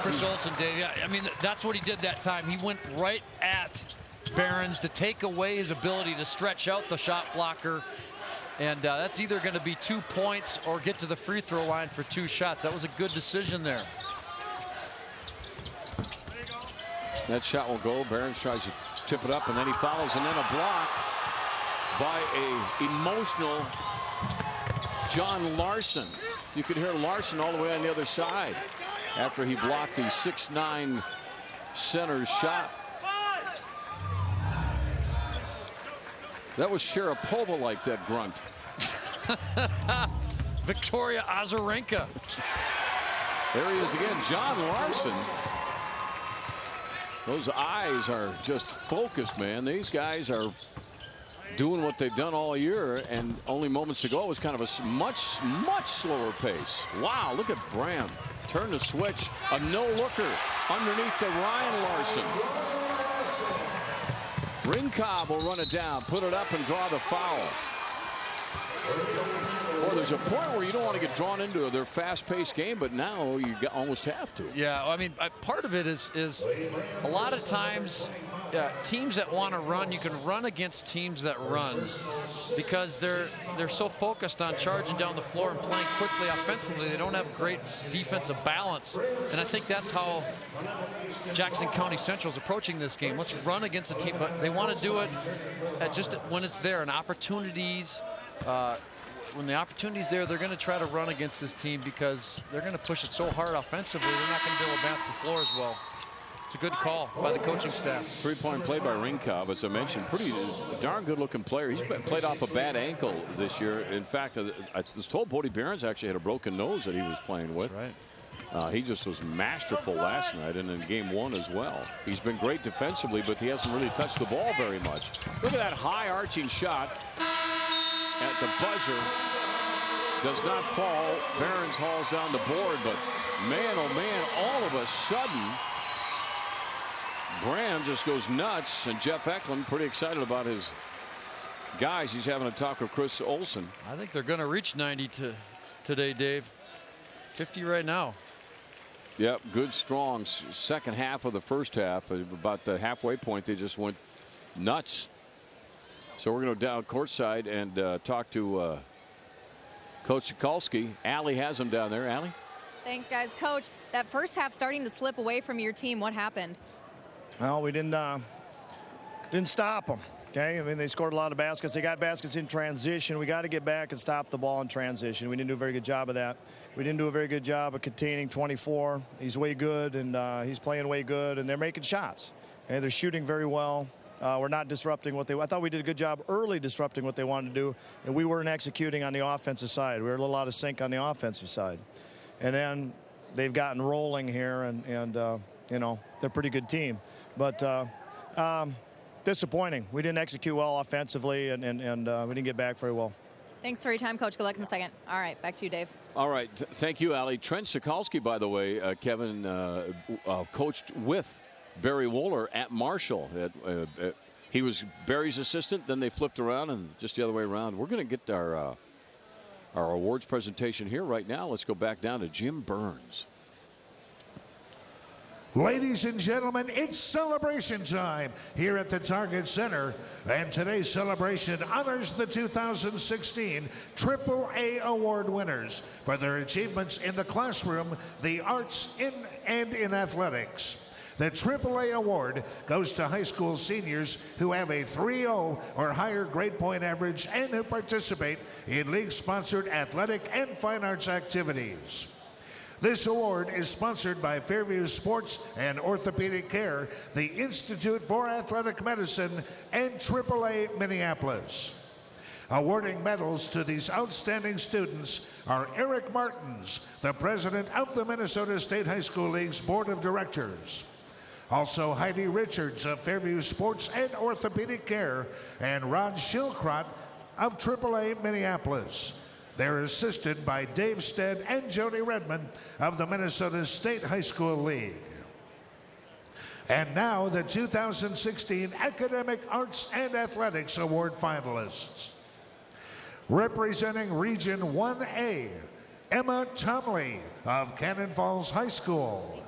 Chris Olson, Dave. Yeah, I mean, that's what he did that time. He went right at Behrens to take away his ability to stretch out the shot blocker. And that's either going to be 2 points or get to the free throw line for 2 shots. That was a good decision there. That shot will go. Behrens tries to tip it up, and then he follows, and then a block by a emotional John Larson. You could hear Larson all the way on the other side after he blocked the 6'9" center's shot. That was Sharapova like that grunt. Victoria Azarenka. There he is again, John Larson. Those eyes are just focused, man. These guys are doing what they've done all year, and only moments ago it was kind of a much slower pace. Wow, look at Braham. Turn the switch. A no-looker underneath the Ryan Larson. Rincobb will run it down, put it up, and draw the foul. Well, there's a point where you don't want to get drawn into their fast-paced game, but now you almost have to. Yeah, I mean, part of it is a lot of times teams that want to run, you can run against teams that run because they're so focused on charging down the floor and playing quickly offensively. They don't have great defensive balance, and I think that's how Jackson County Central is approaching this game. Let's run against a team, but they want to do it just when it's there and opportunities. When the opportunity's there, they're going to try to run against this team because they're going to push it so hard offensively, they're not going to be able to bounce the floor as well. It's a good call by the coaching staff. 3-point play by Rincobb, as I mentioned. Pretty darn good-looking player. He's played off a bad ankle this year. In fact, I was told Bodie Behrens actually had a broken nose that he was playing with. Right. He just was masterful last night and in game 1 as well. He's been great defensively, but he hasn't really touched the ball very much. Look at that high arching shot at the buzzer. Does not fall. Behrens hauls down the board, but man, oh man, all of a sudden Braham just goes nuts, and Jeff Eklund pretty excited about his guys. He's having a talk with Chris Olson. I think they're going to reach 90 today, Dave. 50 right now. Yep, good strong second half of the first half. About the halfway point, they just went nuts. So we're going to go down courtside and talk to Coach Sikalski. Allie has him down there. Allie? Thanks, guys. Coach, that first half starting to slip away from your team. What happened? Well, we didn't stop them. Okay, I mean, they scored a lot of baskets. They got baskets in transition. We got to get back and stop the ball in transition. We didn't do a very good job of that. We didn't do a very good job of containing 24. He's way good, and he's playing way good, and they're making shots. And they're shooting very well. We're not disrupting what they. I thought we did a good job early disrupting what they wanted to do, and we weren't executing on the offensive side. We were a little out of sync on the offensive side, and then they've gotten rolling here, and you know, they're a pretty good team, but disappointing. We didn't execute well offensively, and we didn't get back very well. Thanks for your time, Coach. Good luck in the second. All right, back to you, Dave. All right, thank you, Allie. Trent Sikalski, by the way, Kevin, coached with Barry Wohler at Marshall. He was Barry's assistant. Then they flipped around, and just the other way around. We're going to get our awards presentation here right now. Let's go back down to Jim Burns. Ladies and gentlemen, it's celebration time here at the Target Center. And today's celebration honors the 2016 AAA Award winners for their achievements in the classroom, the arts, and in athletics. The AAA Award goes to high school seniors who have a 3.0 or higher grade point average and who participate in league-sponsored athletic and fine arts activities. This award is sponsored by Fairview Sports and Orthopedic Care, the Institute for Athletic Medicine, and AAA Minneapolis. Awarding medals to these outstanding students are Eric Martins, the president of the Minnesota State High School League's Board of Directors. Also Heidi Richards of Fairview Sports and Orthopedic Care, and Rod Shilkrot of AAA Minneapolis. They're assisted by Dave Stead and Jody Redmond of the Minnesota State High School League. And now the 2016 Academic Arts and Athletics Award finalists. Representing Region 1A, Emma Tomley of Cannon Falls High School.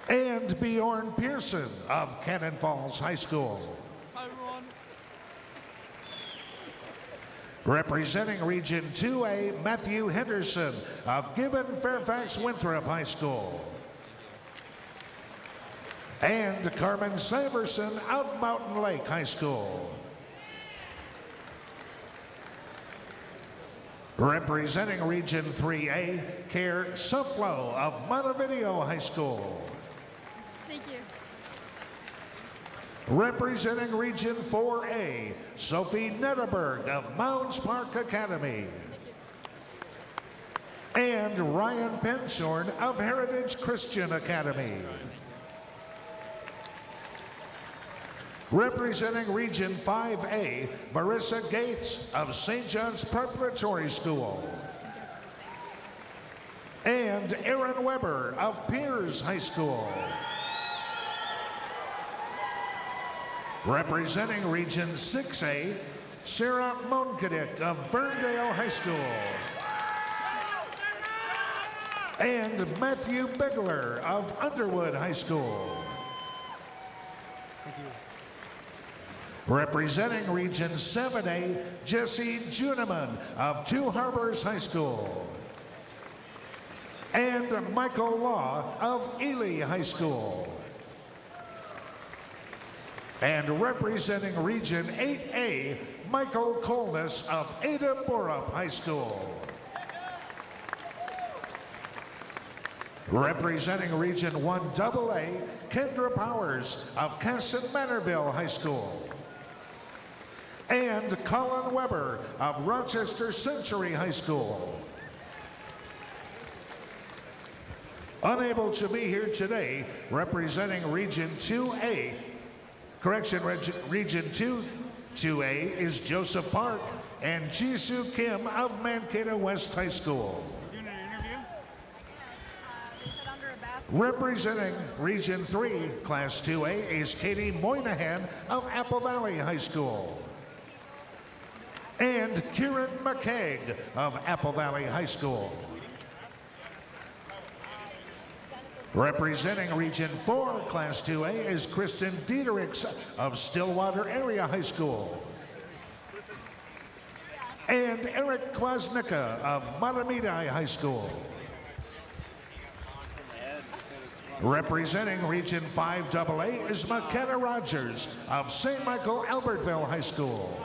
And Bjorn Pearson of Cannon Falls High School. Representing Region 2A, Matthew Henderson of Gibbon Fairfax Winthrop High School. And Carmen Severson of Mountain Lake High School. Representing Region 3A, Care Suflo of Montevideo High School. Thank you. Representing Region 4A, Sophie Netterberg of Mounds Park Academy. And Ryan Penshorn of Heritage Christian Academy. Representing Region 5A, Marissa Gates of St. John's Preparatory School. And Aaron Weber of Pierce High School. Representing Region 6A, Sarah Monkadik of Ferndale High School. And Matthew Bigler of Underwood High School. Thank you. Representing Region 7A, Jesse Juneman of Two Harbors High School. And Michael Law of Ely High School. And representing Region 8A, Michael Colness of Ada Borup High School. Representing Region 1AA, Kendra Powers of Casson Manorville High School. And Colin Weber of Rochester Century High School. Unable to be here today, representing Region 2A, Region 2A is Joseph Park and Jisoo Kim of Mankato West High School. Yes, this Representing Region 3, Class 2A, is Katie Moynihan of Apple Valley High School. And Kieran McCaig of Apple Valley High School. Representing Region 4, Class 2A, is Kristen Diedericks of Stillwater Area High School. And Eric Kwasnicka of Malamidi High School. Representing Region 5AA is McKenna Rogers of St. Michael Albertville High School.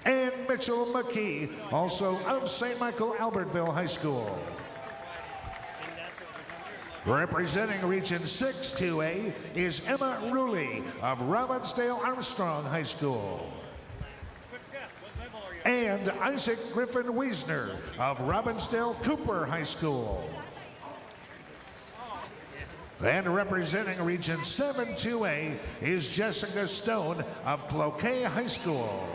And Mitchell McKee, also of St. Michael Albertville High School. Representing Region 6-2A is Emma Ruley of Robbinsdale Armstrong High School. And Isaac Griffin Wiesner of Robbinsdale Cooper High School. And representing Region 7-2A is Jessica Stone of Cloquet High School.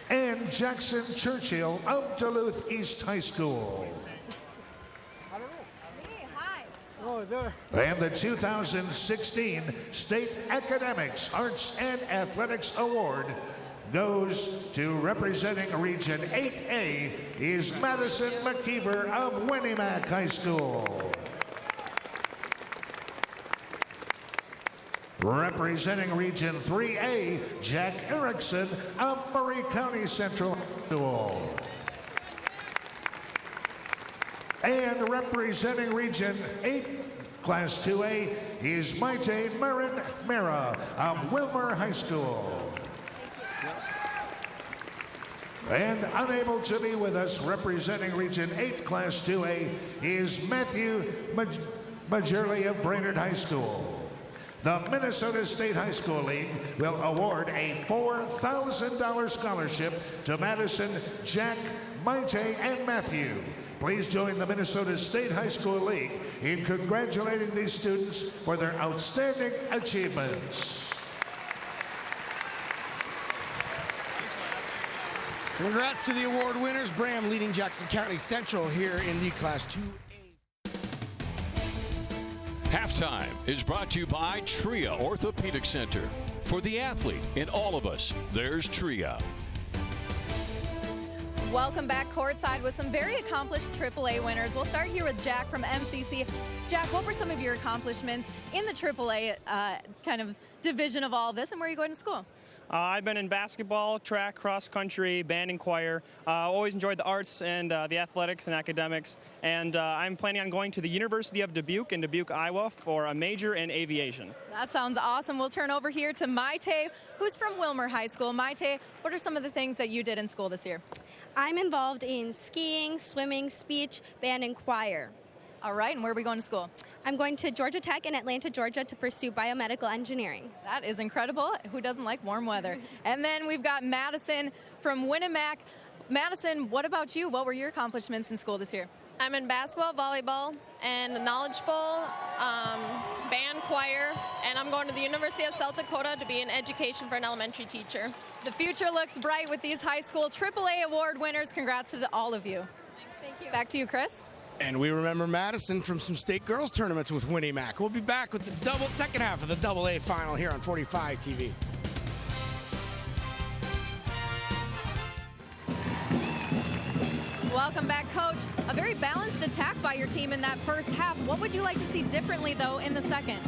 And Jackson Churchill of Duluth East High School. And the 2016 State Academics, Arts, and Athletics Award goes to representing Region 8A is Madison McKeever of Winnimac High School. Representing Region 3A, Jack Erickson of Murray County Central School. And representing Region 8, Class 2A, is Maite Marin Mera of Wilmer High School. And unable to be with us, representing Region 8, Class 2A, is Matthew Majerli of Brainerd High School. The Minnesota State High School League will award a $4,000 scholarship to Madison, Jack, Maite, and Matthew. Please join the Minnesota State High School League in congratulating these students for their outstanding achievements. Congrats to the award winners. Braham leading Jackson County Central here in the Class 2A. Halftime is brought to you by Tria Orthopedic Center. For the athlete in all of us, there's Tria. Welcome back courtside with some very accomplished AAA winners. We'll start here with Jack from MCC. Jack, what were some of your accomplishments in the AAA kind of division of all of this, and where are you going to school? I've been in basketball, track, cross country, band and choir. Always enjoyed the arts and the athletics and academics. And I'm planning on going to the University of Dubuque in Dubuque, Iowa for a major in aviation. That sounds awesome. We'll turn over here to Maite, who's from Wilmer High School. Maite, what are some of the things that you did in school this year? I'm involved in skiing, swimming, speech, band, and choir. All right, and where are we going to school? I'm going to Georgia Tech in Atlanta, Georgia to pursue biomedical engineering. That is incredible. Who doesn't like warm weather? And then we've got Madison from Winnimac. Madison, what about you? What were your accomplishments in school this year? I'm in basketball, volleyball, and the Knowledge Bowl, band, choir, and I'm going to the University of South Dakota to be in education for an elementary teacher. The future looks bright with these high school AAA award winners. Congrats to all of you. Thank you. Back to you, Chris. And we remember Madison from some state girls tournaments with Winnimac. We'll be back with the second half of the AA final here on 45 TV. Welcome back, Coach. A very balanced attack by your team in that first half. What would you like to see differently, though, in the second?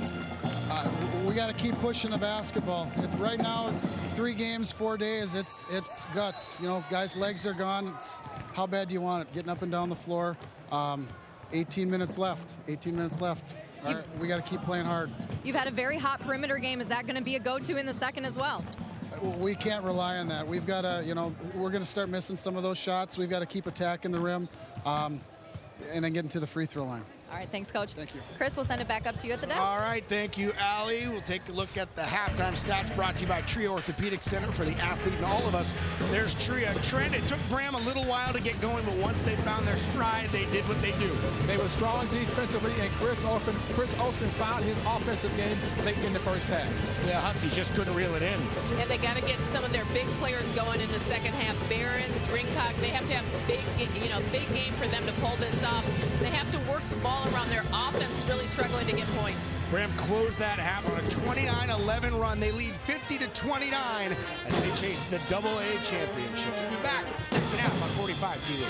We got to keep pushing the basketball. Right now, 3 games, 4 days, it's guts. You know, guys' legs are gone. It's how bad do you want it? Getting up and down the floor. 18 minutes left. 18 minutes left. All right, we got to keep playing hard. You've had a very hot perimeter game. Is that going to be a go-to in the second as well? We can't rely on that. We've got to, you know, we're going to start missing some of those shots. We've got to keep attacking the rim and then getting to the free throw line. All right, thanks, Coach. Thank you. Chris, we'll send it back up to you at the desk. All right, thank you, Allie. We'll take a look at the halftime stats brought to you by Tria Orthopedic Center for the athlete and all of us. There's Tria. Trent, it took Braham a little while to get going, but once they found their stride, they did what they do. They were strong defensively, and Chris Olsen found his offensive game late in the first half. Yeah, Huskies just couldn't reel it in. Yeah, they got to get some of their big players going in the second half. Behrens, Ringcock, they have to have big game for them to pull this off. They have to work work the ball around their offense, really struggling to get points. Braham closed that half on a 29-11 run. They lead 50-29 as they chase the AA championship. We'll be back at the second half on 45 TV.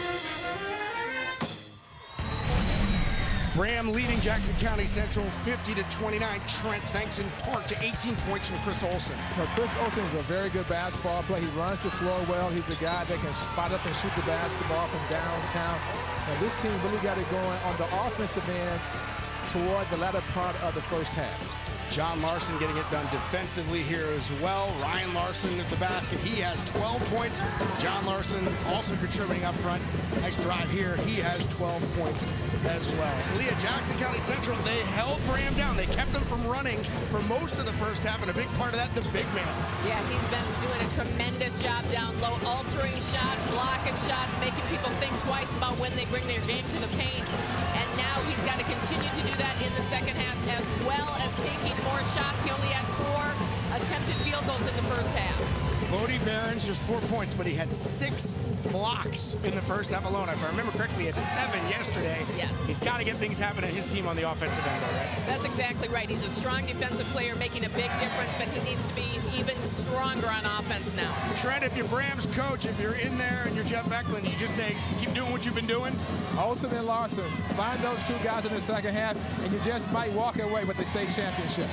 Braham leading Jackson County Central 50-29. Trent, thanks in part to 18 points from Chris Olson. Chris Olson is a very good basketball player. He runs the floor well. He's a guy that can spot up and shoot the basketball from downtown. And this team really got it going on the offensive end toward the latter part of the first half. John Larson getting it done defensively here as well. Ryan Larson at the basket. He has 12 points. John Larson also contributing up front. Nice drive here. He has 12 points as well. Leah, Jackson County Central, they held Braham down. They kept them from running for most of the first half, and a big part of that, the big man. Yeah, he's been doing a tremendous job down low, altering shots, blocking shots, making people think twice about when they bring their game to the paint. And now he's got to continue to do that in the second half, as well as taking more shots. He only had 4 attempted field goals in the first half. Bodie Barons, just 4 points, but he had 6 blocks in the first half alone. If I remember correctly, he had 7 yesterday. Yes. He's got to get things happening at his team on the offensive end, though, right? That's exactly right. He's a strong defensive player, making a big difference, but he needs to be even stronger on offense now. Trent, if you're Braham's coach, if you're in there and you're Jeff Eklund, you just say, keep doing what you've been doing? Olson and Larson, find those 2 guys in the second half, and you just might walk away with the state championship.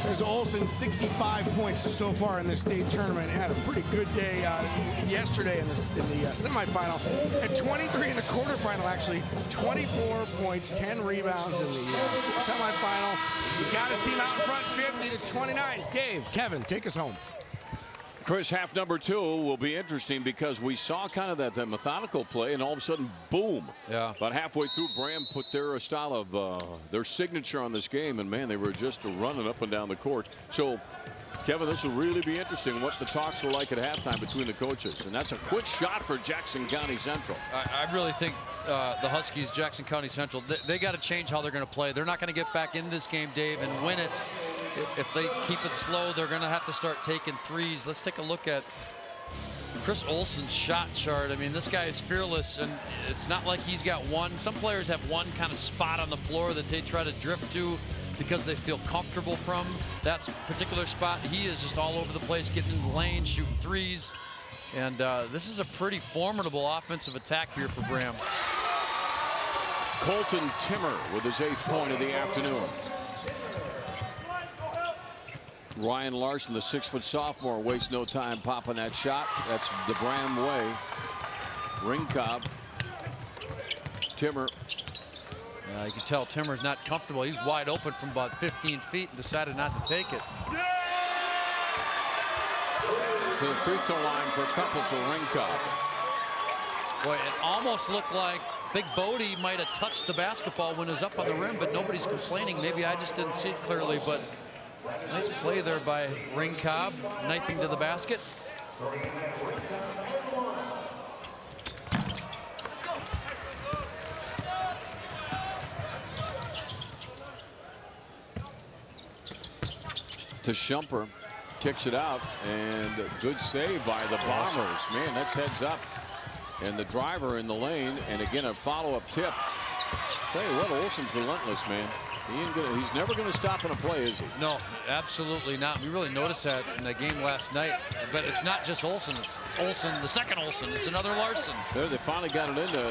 There's Olson, 65 points so far in the state tournament. Had a pretty good day yesterday in the semifinal. At 23 in the quarterfinal, actually. 24 points, 10 rebounds in the semifinal. He's got his team out in front, 50-29. Dave, Kevin, take us home. Chris, half number 2 will be interesting because we saw kind of that methodical play, and all of a sudden, boom. Yeah. About halfway through, Braham put their style of their signature on this game, and man, they were just running up and down the court. So, Kevin, this will really be interesting what the talks were like at halftime between the coaches. And that's a quick shot for Jackson County Central. I really think the Huskies, Jackson County Central, they got to change how they're going to play. They're not going to get back into this game, Dave, and win it. If they keep it slow, they're going to have to start taking threes. Let's take a look at Chris Olson's shot chart. I mean, this guy is fearless, and it's not like he's got one. Some players have one kind of spot on the floor that they try to drift to because they feel comfortable from that particular spot. He is just all over the place, getting in the lane, shooting threes. And this is a pretty formidable offensive attack here for Braham. Colton Timmer with his 8th point of the afternoon. Ryan Larson, the 6-foot sophomore, wastes no time popping that shot. That's the Braham way. Ringcob. Timmer. You can tell Timmer's not comfortable. He's wide open from about 15 feet and decided not to take it. To the free throw line for a couple for Ringcob. Boy, it almost looked like Big Bodie might have touched the basketball when it was up on the rim, but nobody's complaining. Maybe I just didn't see it clearly, but nice play there by Ringcob, knifing to the basket. To Shumper, kicks it out, and good save by the Bombers. Man, that's heads up. And the driver in the lane, and again a follow-up tip. Tell you what, Olson's relentless, man. He's never going to stop in a play, is he? No, absolutely not. We really noticed that in the game last night. But it's not just Olson. It's Olson, the second Olson. It's another Larson. There, they finally got it into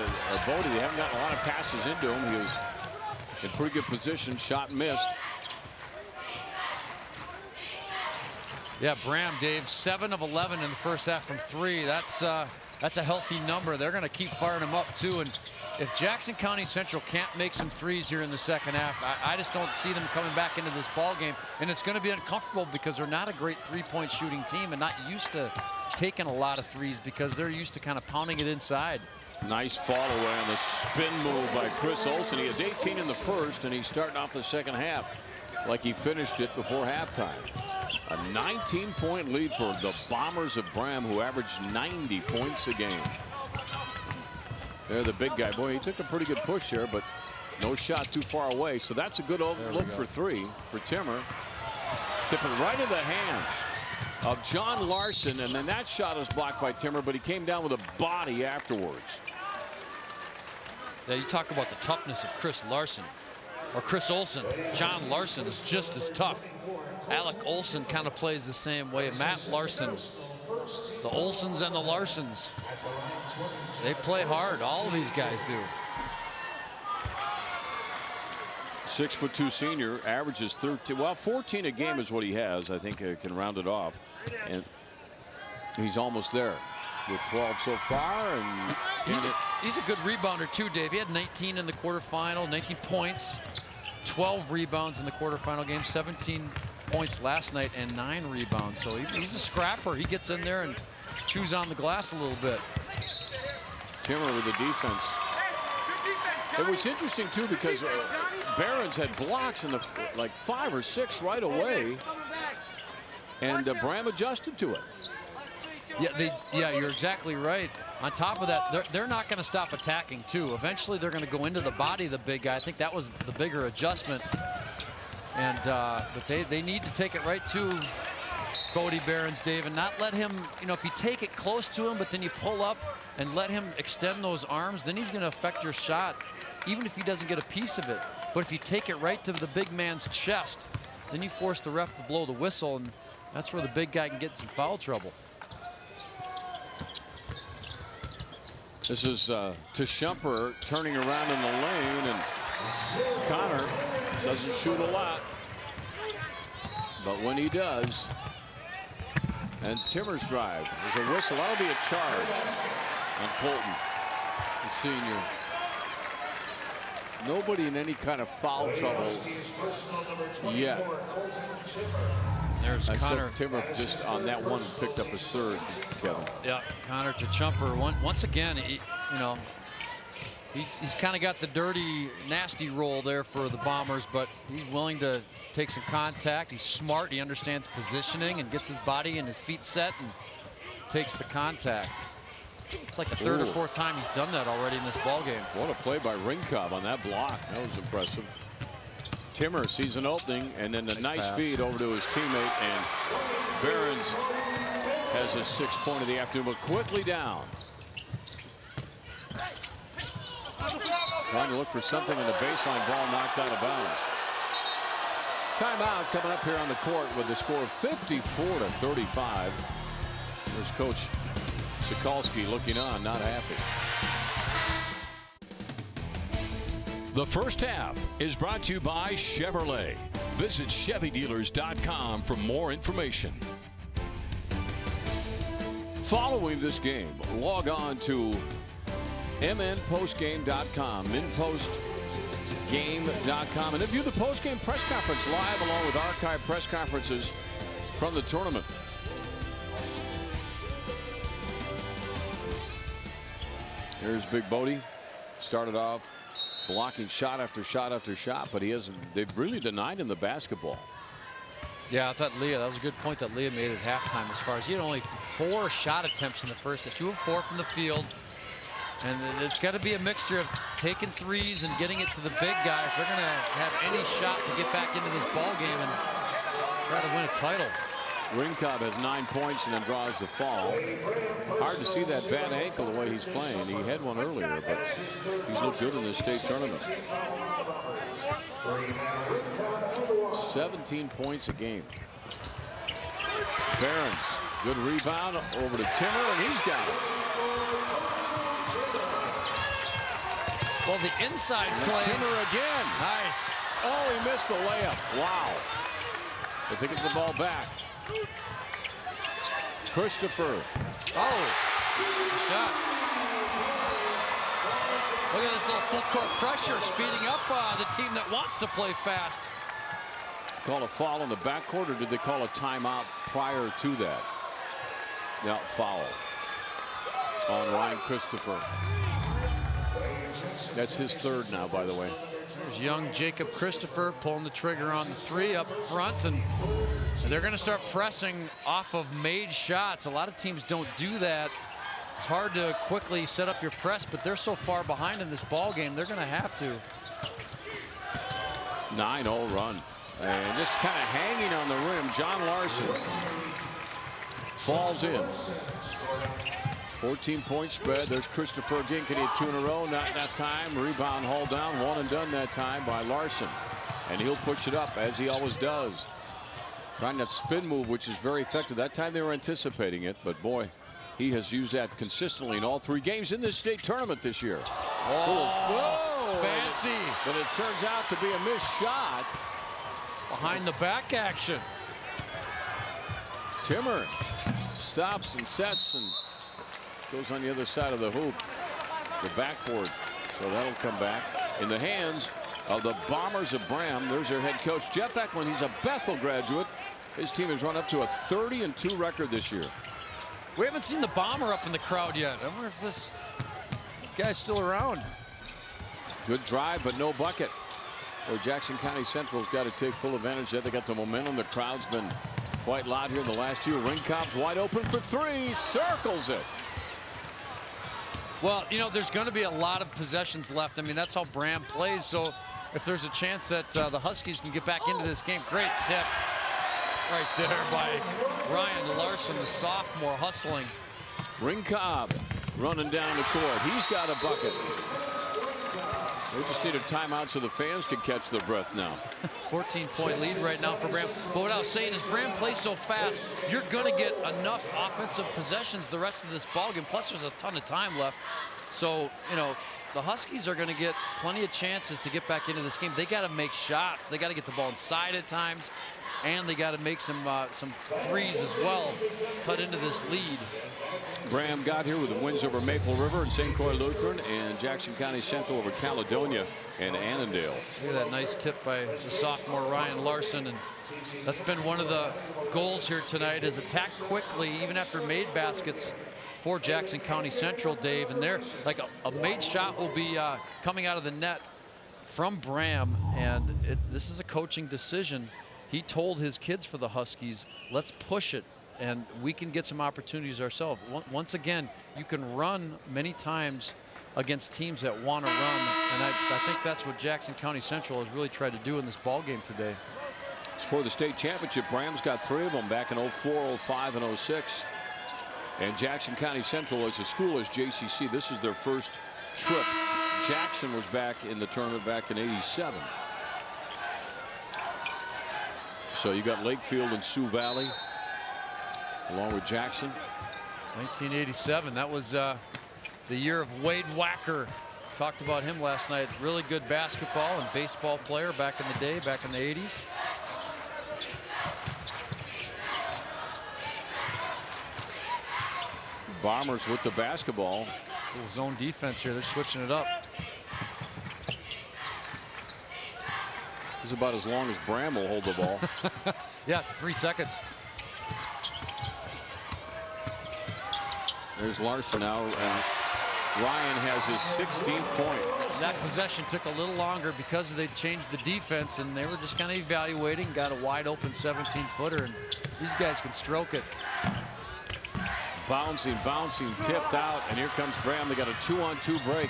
Bodie. They haven't gotten a lot of passes into him. He was in pretty good position. Shot missed. Yeah, Braham, Dave, 7 of 11 in the first half from 3. That's a healthy number. They're going to keep firing them up, too. And if Jackson County Central can't make some threes here in the second half, I just don't see them coming back into this ball game. And it's going to be uncomfortable because they're not a great three-point shooting team and not used to taking a lot of threes because they're used to kind of pounding it inside. Nice follow away on the spin move by Chris Olson. He has 18 in the first, and he's starting off the second half like he finished it before halftime. A 19-point lead for the Bombers of Braham, who averaged 90 points a game. They're the big guy. Boy, he took a pretty good push there, but no shot too far away. So that's a good look for 3 for Timmer. Tipping right in the hands of John Larson, and then that shot is blocked by Timmer, but he came down with a body afterwards. Yeah, you talk about the toughness of Chris Larson. Or Chris Olsen. John Larson is just as tough. Alec Olsen kind of plays the same way. Matt Larson. The Olsens and the Larsons. They play hard. All of these guys do. 6'2" senior, averages 13. Well, 14 a game is what he has. I think can round it off. And he's almost there with 12 so far. And he's a good rebounder too, Dave. He had 19 in the quarterfinal, 19 points, 12 rebounds in the quarterfinal game, 17 points last night, and 9 rebounds. So he's a scrapper. He gets in there and chews on the glass a little bit. Timmer with the defense. It was interesting too because Barons had blocks in the like 5 or 6 right away, and Braham adjusted to it. Yeah, you're exactly right. On top of that, they're not going to stop attacking too. Eventually, they're going to go into the body of the big guy. I think that was the bigger adjustment. And but they need to take it right to Bodie Barons, Dave, and not let him. You know, if you take it close to him, but then you pull up and let him extend those arms, then he's going to affect your shot, even if he doesn't get a piece of it. But if you take it right to the big man's chest, then you force the ref to blow the whistle, and that's where the big guy can get in some foul trouble. This is to Shumper turning around in the lane, and Connor doesn't shoot a lot, but when he does, and Timmer's drive, there's a whistle. That'll be a charge on Colton, the senior. Nobody in any kind of foul trouble yet. There's Connor. Timmer just on that one picked up his third, Kevin. Yeah, Connor to Chumper. Once again, he's kind of got the dirty, nasty role there for the Bombers, but he's willing to take some contact. He's smart. He understands positioning and gets his body and his feet set and takes the contact. It's like the third or fourth time he's done that already in this ball game. What a play by Ringcob on that block. That was impressive. Timmer sees an opening, and then a nice feed over to his teammate, and Barons has his 6th point of the afternoon, but quickly down. Trying to look for something in the baseline, ball knocked out of bounds. Timeout coming up here on the court with the score of 54-35. There's Coach Sokolsky looking on, not happy. The first half is brought to you by Chevrolet. Visit ChevyDealers.com for more information. Following this game, log on to MNPostgame.com, MinPostGame.com, and view the postgame press conference live along with archived press conferences from the tournament. Here's Big Bodie. Started off blocking shot after shot after shot, but they've really denied him the basketball. Yeah, I thought that was a good point that Leah made at halftime as far as he had only 4 shot attempts in the first, 2 of 4 from the field. And it's got to be a mixture of taking threes and getting it to the big guy if they're going to have any shot to get back into this ball game and try to win a title. Ringcob has 9 points and then draws the foul. Hard to see that bad ankle the way he's playing. He had one earlier, but he's looked good in this state tournament. 17 points a game. Barons, good rebound over to Timmer, and he's got it. Well, the inside play. Timmer again. Nice. Oh, he missed the layup. Wow. But they get the ball back. Christopher. Oh, good shot. Look at this little full court pressure speeding up the team that wants to play fast. Call a foul in the backcourt, or did they call a timeout prior to that? No, foul on Ryan Christopher. That's his 3rd now, by the way. There's young Jacob Christopher pulling the trigger on the 3 up front, and they're going to start pressing off of made shots. A lot of teams don't do that. It's hard to quickly set up your press, but they're so far behind in this ball game, they're going to have to. 9-0 run. And just kind of hanging on the rim, John Larson falls in. 14-point spread. There's Christopher again. Can he hit 2 in a row? Not that time. Rebound hauled down. 1 and done that time by Larson. And he'll push it up as he always does. Trying that spin move, which is very effective. That time they were anticipating it, but boy, he has used that consistently in all 3 games in this state tournament this year. Oh, fancy. But it turns out to be a missed shot. Behind the back action. Timmer stops and sets and goes on the other side of the hoop, the backboard. So that'll come back in the hands of the Bombers of Braham. There's their head coach, Jeff Eklund. He's a Bethel graduate. His team has run up to a 30-2 record this year. We haven't seen the Bomber up in the crowd yet. I wonder if this guy's still around. Good drive, but no bucket. Well, Jackson County Central's got to take full advantage of that. They got the momentum. The crowd's been quite loud here in the last few. Ringkop's wide open for 3. Circles it. Well, you know, there's going to be a lot of possessions left. I mean, that's how Braham plays. So if there's a chance that the Huskies can get back into this game, great tip right there by Ryan Larson, the sophomore, hustling. Ringkop running down the court. He's got a bucket. They just need a timeout so the fans can catch their breath now. 14-point lead right now for Braham. But what I was saying is Braham plays so fast, you're going to get enough offensive possessions the rest of this ballgame. Plus, there's a ton of time left. So, you know, the Huskies are going to get plenty of chances to get back into this game. They got to make shots. They got to get the ball inside at times. And they got to make some threes as well, cut into this lead. Braham got here with the wins over Maple River and St. Croix Lutheran, and Jackson County Central over Caledonia and Annandale. Look at that nice tip by the sophomore Ryan Larson, and that's been one of the goals here tonight, is attack quickly even after made baskets for Jackson County Central, Dave. And they're like a made shot will be coming out of the net from Braham, and this is a coaching decision. He told his kids for the Huskies, let's push it, and we can get some opportunities ourselves. Once again, you can run many times against teams that want to run, and I think that's what Jackson County Central has really tried to do in this ball game today. It's for the state championship. Braham's got 3 of them back in 04, 05, and 06. And Jackson County Central, as a school, as JCC, this is their first trip. Jackson was back in the tournament back in '87. So you got Lakefield and Sioux Valley along with Jackson. 1987, that was the year of Wade Wacker. Talked about him last night. Really good basketball and baseball player back in the day, back in the 80s. Bombers with the basketball. Little zone defense here. They're switching it up. This is about as long as Braham will hold the ball. Yeah, 3 seconds. There's Larson now, and Ryan has his 16th point. That possession took a little longer because they changed the defense, and they were just kind of evaluating. Got a wide open 17-footer, and these guys can stroke it. Bouncing, tipped out, and here comes Braham. They got a 2-on-2 break.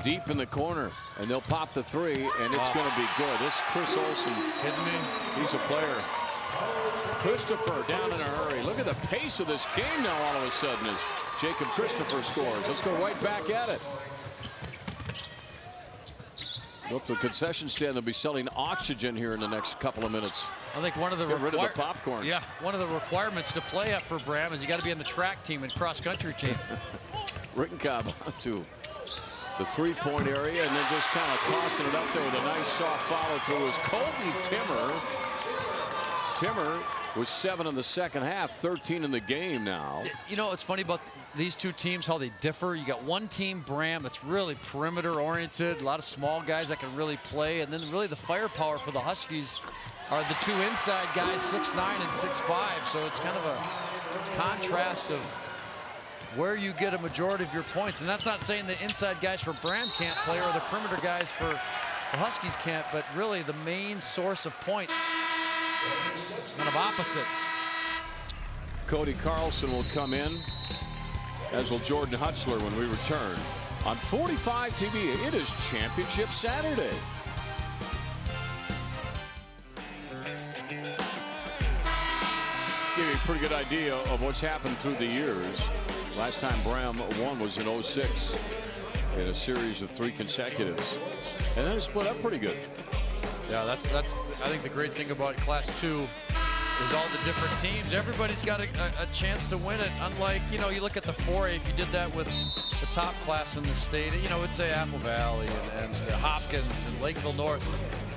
Deep in the corner, and they'll pop the 3, and it's going to be good. This is Chris Olson. Kidding me? He's a player. Christopher down in a hurry. Look at the pace of this game now all of a sudden as Jacob Christopher scores. Let's go right back at it. Look, the concession stand, they'll be selling oxygen here in the next couple of minutes. I think one of the Get rid of the popcorn. Yeah, one of the requirements to play for Braham is you got to be on the track team and cross-country team. Rittencobb onto the 3-point area, and then just kind of tossing it up there with a nice soft follow through is Colton Timmer. Timmer was 7 in the second half, 13 in the game now. You know, it's funny about these two teams, how they differ. You got one team, Braham, that's really perimeter oriented, a lot of small guys that can really play, and then really the firepower for the Huskies are the 2 inside guys, 6'9" and 6'5", so it's kind of a contrast of where you get a majority of your points. And that's not saying the inside guys for Braham can't play or the perimeter guys for the Huskies can't, but really the main source of points kind of opposite. Cody Carlson will come in, as will Jordan Hutzler when we return on 45 TV. It is Championship Saturday. Give you a pretty good idea of what's happened through the years. Last time Braham won was in 06 in a series of 3 consecutives. And then it split up pretty good. Yeah, that's I think the great thing about Class 2 is all the different teams. Everybody's got a chance to win it. Unlike, you know, you look at the 4A, if you did that with the top class in the state, you know, it's say Apple Valley and Hopkins and Lakeville North.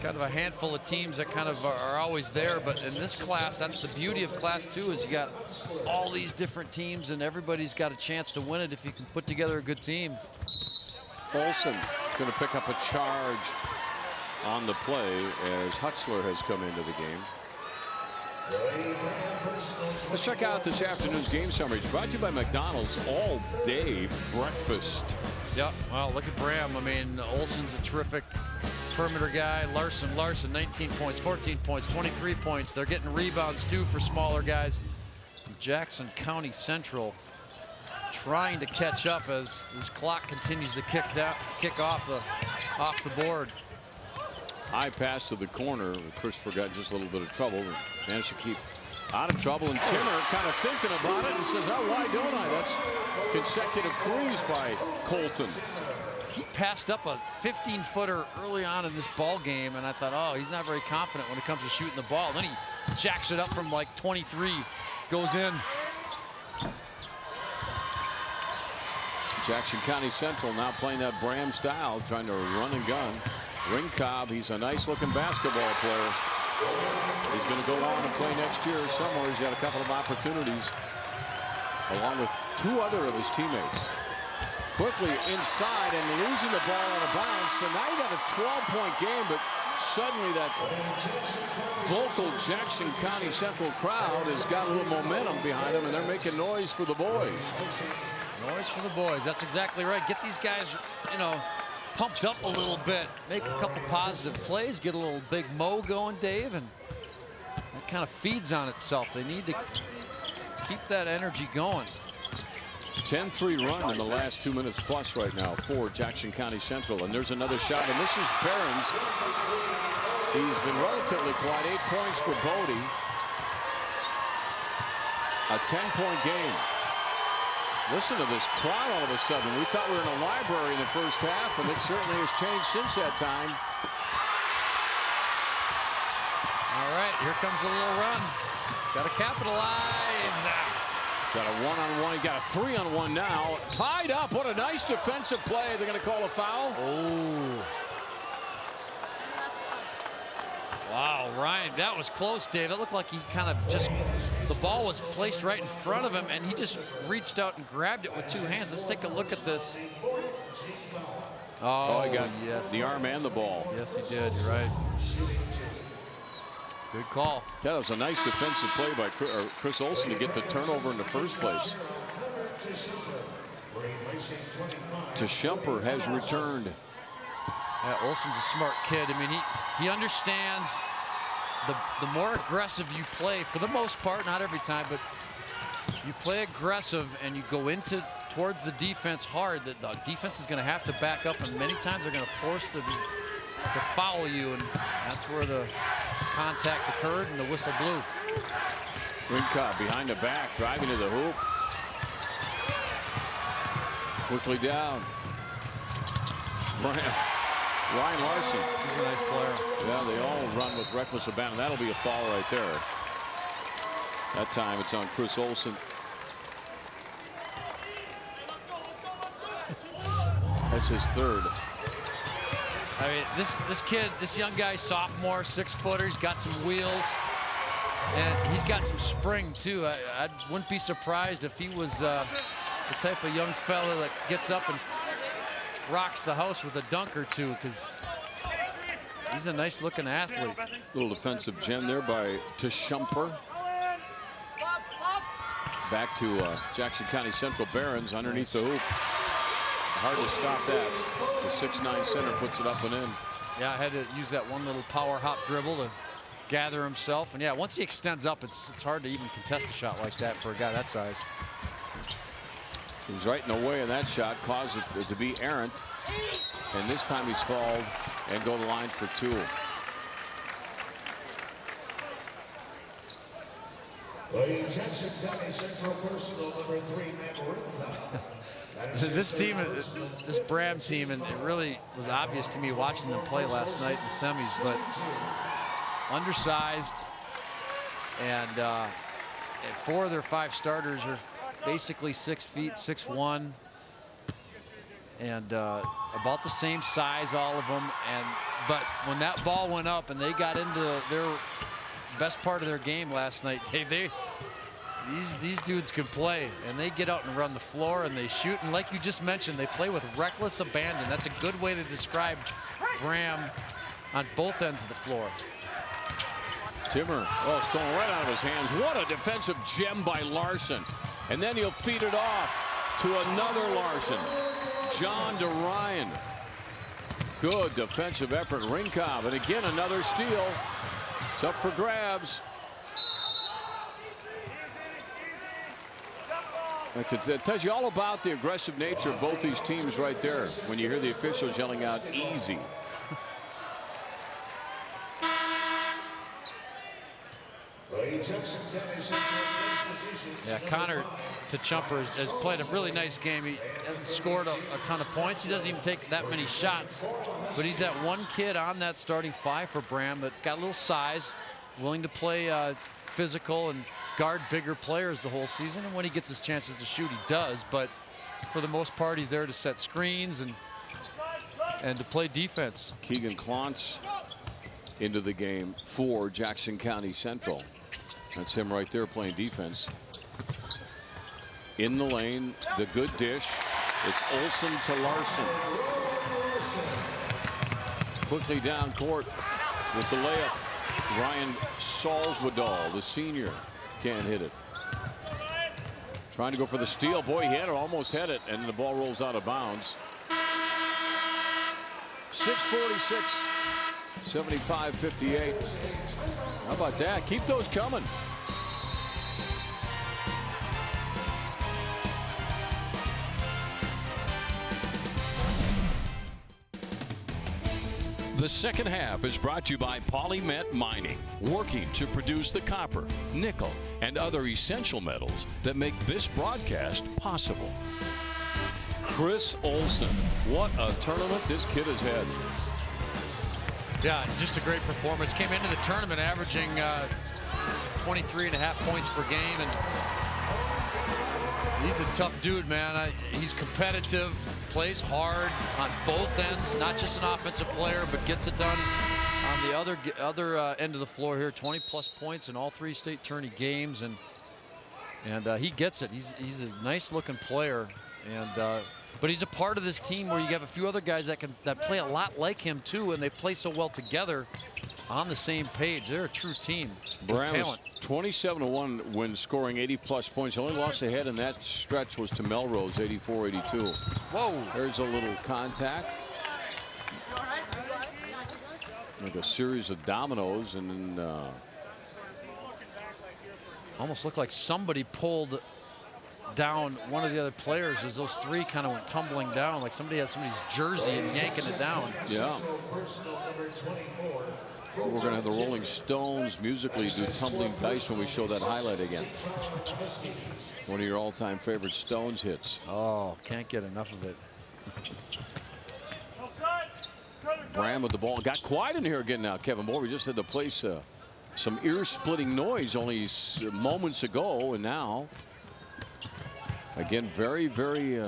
Kind of a handful of teams that kind of are always there, but in this class, that's the beauty of Class 2 is you got all these different teams and everybody's got a chance to win it if you can put together a good team. Olson going to pick up a charge on the play as Hutzler has come into the game. Let's check out this afternoon's game summary. It's brought to you by McDonald's all day breakfast. Yeah, well, look at Braham. I mean, Olson's a terrific perimeter guy. Larson, 19 points, 14 points, 23 points. They're getting rebounds too for smaller guys. Jackson County Central trying to catch up as this clock continues to kick off the board. High pass to the corner. Christopher got just a little bit of trouble. Managed to keep out of trouble. And Timmer kind of thinking about it and says, oh, why don't I? That's consecutive threes by Colton. He passed up a 15-footer early on in this ball game, and I thought, oh, he's not very confident when it comes to shooting the ball. Then he jacks it up from like 23, goes in. Jackson County Central now playing that Braham style, trying to run and gun. Ringcobb, he's a nice-looking basketball player. He's going to go on and play next year somewhere. He's got a couple of opportunities, along with 2 other of his teammates. Quickly inside and losing the ball on a bounce. So now you got a 12-point game, but suddenly that vocal Jackson County Central crowd has got a little momentum behind them, and they're making noise for the boys. Noise for the boys. That's exactly right. Get these guys, you know, pumped up a little bit. Make a couple positive plays. Get a little big mo going, Dave, and that kind of feeds on itself. They need to keep that energy going. 10-3 run in the last 2 minutes plus right now for Jackson County Central. And there's another shot, and this is Behrens. He's been relatively quiet. 8 points for Bodie. A 10-point game. Listen to this crowd all of a sudden. We thought we were in a library in the first half, and it certainly has changed since that time. All right, here comes a little run. Got to capitalize. Got a one-on-one. He got a 3-on-1 now. Tied up. What a nice defensive play. They're going to call a foul. Oh. Wow, Ryan, that was close, Dave. It looked like he kind of just, the ball was placed right in front of him, and he just reached out and grabbed it with 2 hands. Let's take a look at this. Oh, he got the arm and the ball. Yes, he did. You're right. Good call. That was a nice defensive play by Chris Olson to get the turnover in the first place. Tshumper has returned. Yeah, Olson's a smart kid. I mean, he understands the more aggressive you play, for the most part, not every time, but you play aggressive and you go towards the defense hard, that the defense is going to have to back up, and many times they're going to force to foul you, and that's where the contact occurred and the whistle blew. Ringcobb behind the back, driving to the hoop. Quickly down. Ryan Larson. He's a nice player. Yeah, they all run with reckless abandon. That'll be a foul right there. That time it's on Chris Olson. That's his 3rd. I mean, this kid, this young guy, sophomore, 6-footer, he's got some wheels, and he's got some spring too. I wouldn't be surprised if he was the type of young fella that gets up and rocks the house with a dunk or two, because he's a nice-looking athlete. Little defensive gem there by Tshumper. Back to Jackson County Central. Behrens underneath the hoop. Hard to stop that. The 6'9" center puts it up and in. Yeah, I had to use that one little power hop dribble to gather himself. And yeah, once he extends up, it's hard to even contest a shot like that for a guy that size. He was right in the way of that shot, caused it to be errant. And this time he's fouled and go to the line for 2. Jackson County Central personal number 3, This team, this Braham team, and it really was obvious to me watching them play last night in the semis, but undersized, and 4 of their 5 starters are basically 6 feet, 6'1", and about the same size, all of them. But when that ball went up and they got into their best part of their game last night, these dudes can play, and they get out and run the floor and they shoot, and like you just mentioned, they play with reckless abandon. That's a good way to describe Braham on both ends of the floor. Timmer, stolen right out of his hands. What a defensive gem by Larson. And then he'll feed it off to another Larson. John to Ryan. Good defensive effort. Rinkov, and again another steal. It's up for grabs. It tells you all about the aggressive nature of both these teams right there when you hear the officials yelling out easy. Yeah, Connor Tachumper has played a really nice game. He hasn't scored a ton of points. He doesn't even take that many shots. But he's that one kid on that starting 5 for Braham that's got a little size, willing to play physical and guard bigger players the whole season. And when he gets his chances to shoot, he does. But for the most part, he's there to set screens and to play defense. Keegan Klontz into the game for Jackson County Central. That's him right there playing defense. In the lane, the good dish. It's Olsen to Larson. Quickly down court with the layup. Ryan Salzwedal, the senior, can't hit it. Trying to go for the steal. Boy, he had it, almost had it, and the ball rolls out of bounds. 6:46. 75-58. How about that? Keep those coming. The second half is brought to you by Polymet Mining, working to produce the copper, nickel, and other essential metals that make this broadcast possible. Chris Olsen, what a tournament this kid has had. Yeah, just a great performance. Came into the tournament averaging 23.5 points per game, and he's a tough dude, man. He's competitive, plays hard on both ends, not just an offensive player, but gets it done on the other end of the floor here. 20+ points in all 3 state tourney games, and he gets it. He's a nice-looking player, and but he's a part of this team where you have a few other guys that play a lot like him too, and they play so well together on the same page. They're a true team. Braham is 27-1 when scoring 80+ points. The only loss they had in that stretch was to Melrose, 84-82. Whoa! There's a little contact. Like a series of dominoes, and then almost looked like somebody pulled down one of the other players as those 3 kind of went tumbling down, like somebody has somebody's jersey and yanking it down. Yeah. We're going to have the Rolling Stones musically do Tumbling Dice when we show that highlight again. One of your all-time favorite Stones hits. Oh, can't get enough of it. Braham with the ball. Got quiet in here again now, Kevin Moore. We just had to place some ear-splitting noise only moments ago, and now again, very, very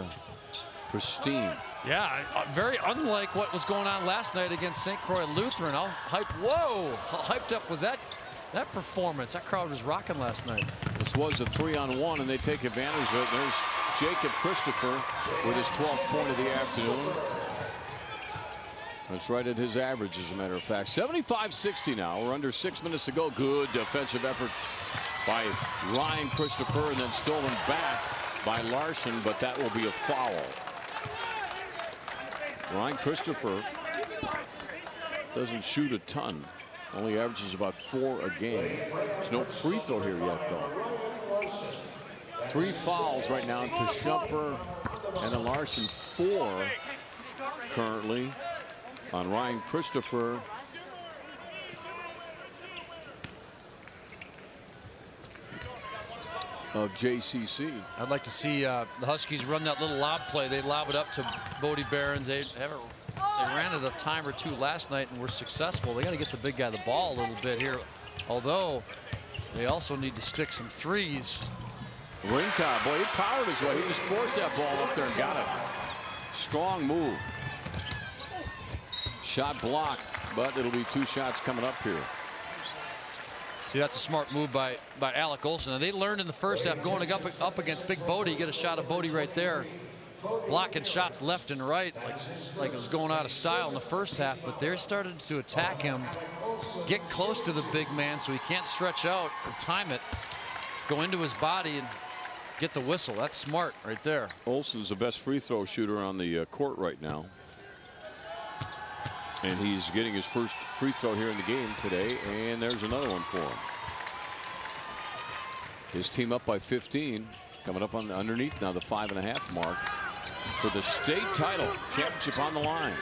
pristine. Yeah, very unlike what was going on last night against St. Croix Lutheran. How hyped up was that performance? That crowd was rocking last night. This was a 3-on-1, and they take advantage of it. There's Jacob Christopher with his 12th point of the afternoon. That's right at his average, as a matter of fact. 75-60 now. We're under 6 minutes to go. Good defensive effort by Ryan Christopher, and then stolen back by Larson, but that will be a foul. Ryan Christopher doesn't shoot a ton. Only averages about 4 a game. There's no free throw here yet, though. 3 fouls right now to Shumper and then Larson. 4 currently on Ryan Christopher. of JCC. I'd like to see the Huskies run that little lob play. They lob it up to Bodie Behrens. They ran it a time or two last night and were successful. They got to get the big guy the ball a little bit here, although they also need to stick some threes. Rinka, boy, he powered his way. He just forced that ball up there and got it. Strong move. Shot blocked, but it'll be 2 shots coming up here. See, that's a smart move by Alec Olson. And they learned in the first half going up against Big Bodie. You get a shot of Bodie right there, blocking shots left and right like it was going out of style in the first half. But they started to attack him, get close to the big man so he can't stretch out or time it, go into his body and get the whistle. That's smart right there. Olson's the best free throw shooter on the court right now. And he's getting his first free throw here in the game today, and there's another one for him. His team up by 15, coming up on underneath now the 5.5 mark for the state title. Championship on the line.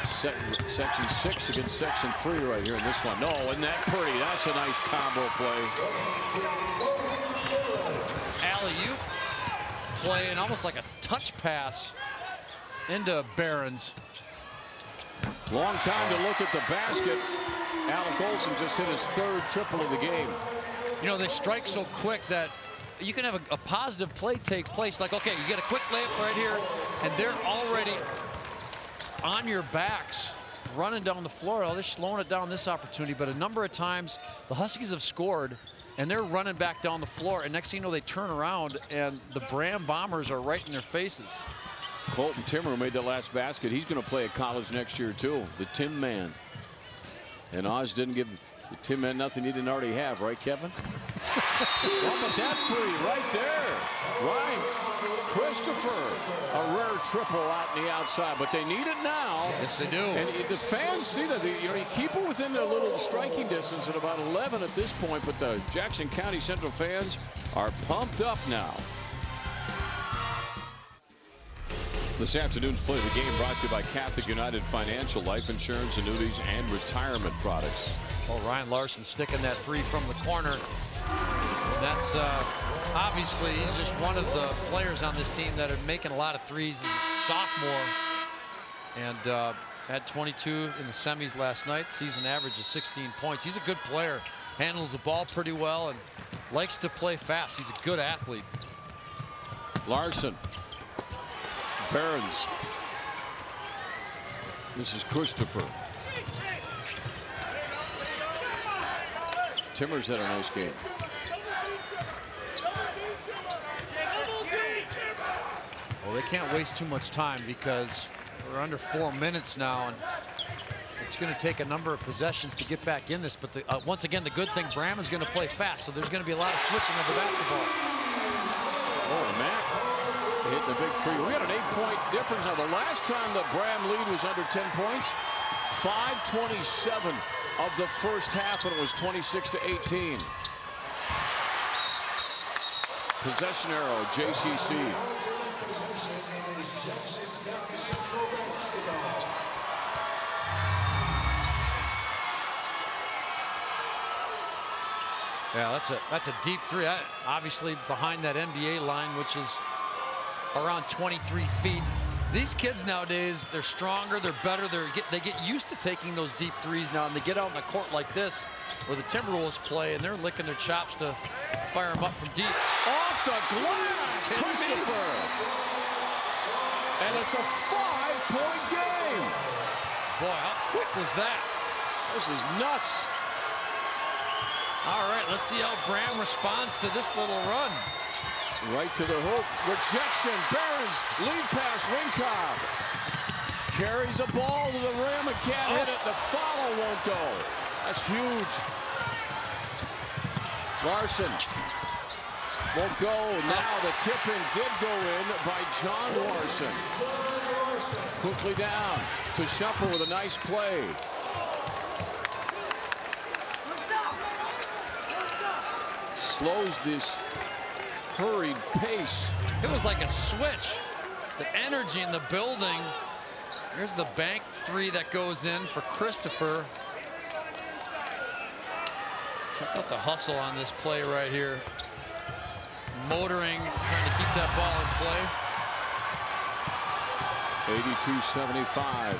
Section 6 against Section 3 right here in this one. No, isn't that pretty? That's a nice combo play. Alley-oop play and almost like a touch pass into Behrens. Long time to look at the basket. Alec Olson just hit his 3rd triple of the game. You know, they strike so quick that you can have a positive play take place. Like, okay, you get a quick layup right here, and they're already on your backs, running down the floor. Oh, they're slowing it down this opportunity, but a number of times the Huskies have scored, and they're running back down the floor, and next thing you know, they turn around, and the Braham Bombers are right in their faces. Colton Timmer made that last basket. He's going to play at college next year, too. The Tim Man. And Oz didn't give the Tim Man nothing he didn't already have, right, Kevin? Well, but that 3 right there. Right. Christopher. A rare triple out in the outside, but they need it now. Yes, they do. And the fans see that. You keep it within their little striking distance at about 11 at this point, but the Jackson County Central fans are pumped up now. This afternoon's play of the game brought to you by Catholic United Financial, life insurance, annuities, and retirement products. Well, Ryan Larson sticking that 3 from the corner. And that's obviously he's just one of the players on this team that are making a lot of threes. He's a sophomore and had 22 in the semis last night. Season average of 16 points. He's a good player, handles the ball pretty well, and likes to play fast. He's a good athlete. Larson. Behrens. This is Christopher. Timmer's had a nice game. Well, they can't waste too much time because we're under 4 minutes now, and it's going to take a number of possessions to get back in this. But once again, the good thing, Braham is going to play fast, so there's going to be a lot of switching of the basketball. Oh, Matt hitting the big 3. We had an 8-point difference. Now, the last time the Braham lead was under 10 points, 5:27 of the first half, and it was 26-18. Possession arrow, JCC. Yeah, that's a deep 3. Obviously behind that NBA line, which is around 23 feet. These kids nowadays, they're stronger, they're better, they get used to taking those deep 3s now, and they get out in a court like this where the Timberwolves play, and they're licking their chops to fire them up from deep. Off the glass, Christopher. And it's a 5-point game. Boy, how quick was that? This is nuts. All right, let's see how Braham responds to this little run. Right to the hoop. Rejection. Behrens. Lead pass. Rinkob. Carries the ball to the rim and can't hit it. The follow won't go. That's huge. Larson won't go. Now the tip-in did go in by John Larson. Quickly down to Shumpert with a nice play. Slows this hurried pace. It was like a switch. The energy in the building. Here's the bank 3 that goes in for Christopher. Check out the hustle on this play right here. motoring, trying to keep that ball in play. 82-75.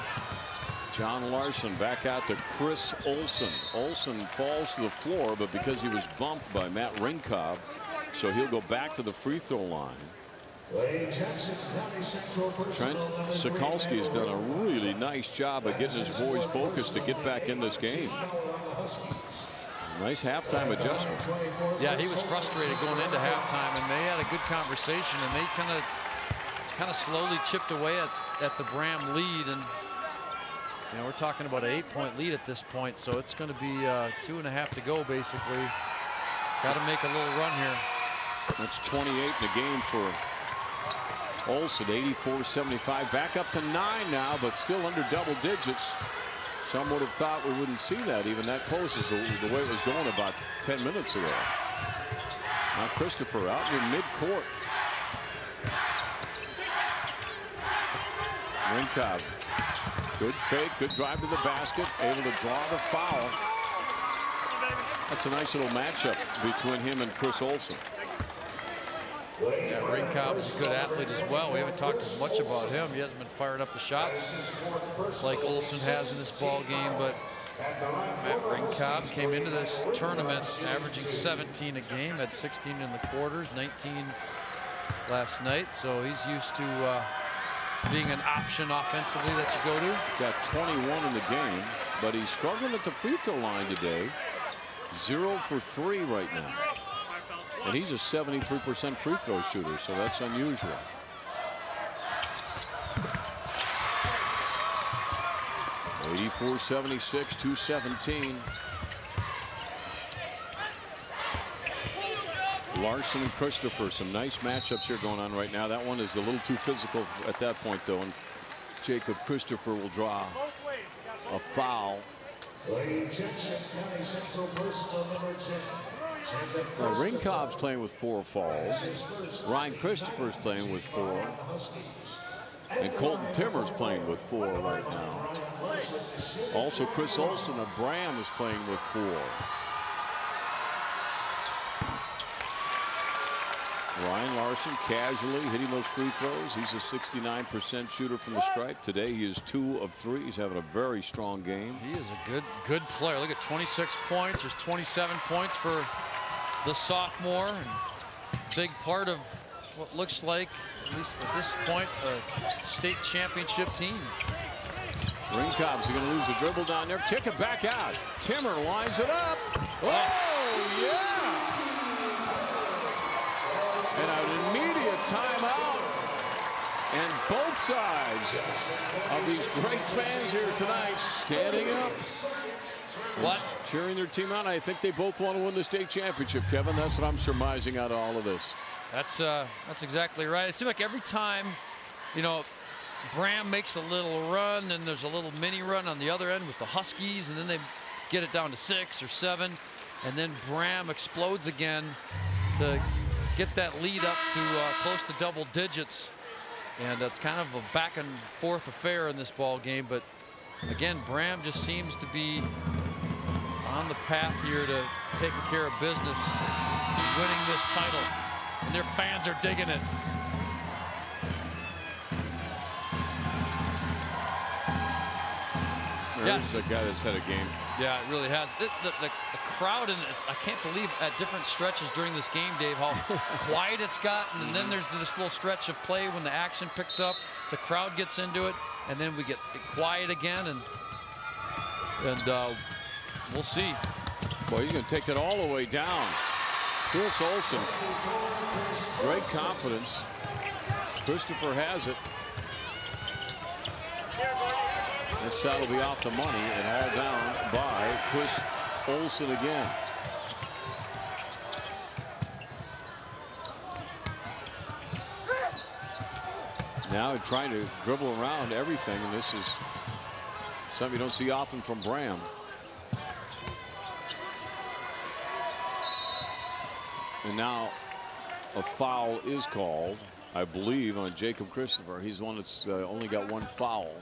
John Larson back out to Chris Olson. Olson falls to the floor, but because he was bumped by Matt Rinkov, so he'll go back to the free throw line. Trent Sokolsky has done a really nice job of getting his boys focused to get back in this game. Nice halftime adjustment. Yeah, he was frustrated going into halftime, and they had a good conversation, and they kind of slowly chipped away at the Braham lead. And you know, we're talking about an 8-point lead at this point, so it's going to be 2.5 to go basically. Got to make a little run here. That's 28 in the game for Olson. 84-75, back up to 9 now, but still under double digits. Some would have thought we wouldn't see that even that close as the way it was going about 10 minutes ago. Now Christopher out in midcourt. Rinkov, good fake, good drive to the basket, able to draw the foul. That's a nice little matchup between him and Chris Olson. Yeah, Rinkov is a good athlete as well. We haven't talked as much about him. He hasn't been firing up the shots like Olson has in this ball game, but Matt Rinkov came into this tournament averaging 17 a game, had 16 in the quarters, 19 last night, so he's used to being an option offensively that you go to. He's got 21 in the game, but he's struggling at the free throw line today. 0 for 3 right now. And he's a 73% free throw shooter, so that's unusual. (84-76), 2:17. Larson and Christopher, some nice matchups here going on right now. That one is a little too physical at that point, though, and Jacob Christopher will draw a foul. Rinkov's playing with 4 fouls. Ryan Christopher's playing with 4. And Colton Timmer's playing with 4 right now. Also, Chris Olson of Braham is playing with 4. Ryan Larson casually hitting those free throws. He's a 69% shooter from the stripe. Today he is 2 of 3. He's having a very strong game. He is a good player. Look at 26 points. There's 27 points for the sophomore. And big part of what looks like, at least at this point, a state championship team. Rinkov's going to lose the dribble down there. Kick it back out. Timmer lines it up. Oh, yeah. And an immediate timeout. And both sides of these great fans here tonight standing up. What? Cheering their team on. I think they both want to win the state championship, Kevin. That's what I'm surmising out of all of this. That's exactly right. It seems like every time, you know, Braham makes a little run, then there's a little mini run on the other end with the Huskies, and then they get it down to 6 or 7, and then Braham explodes again to get that lead up to close to double digits. And that's kind of a back and forth affair in this ball game. But again, Braham just seems to be on the path here to taking care of business, winning this title. And their fans are digging it. There's a guy that's had a game. Yeah, it really has. The crowd in this, I can't believe at different stretches during this game, Dave, how quiet it's gotten. And then there's this little stretch of play when the action picks up, the crowd gets into it, and then we get quiet again. And we'll see. Well, he's going to take that all the way down. Chris Olson, great confidence. Christopher has it. That shot will be off the money and all down by Chris Olson again. Now trying to dribble around everything, and this is something you don't see often from Braham. And now a foul is called, I believe, on Jacob Christopher. He's the one that's only got 1 foul.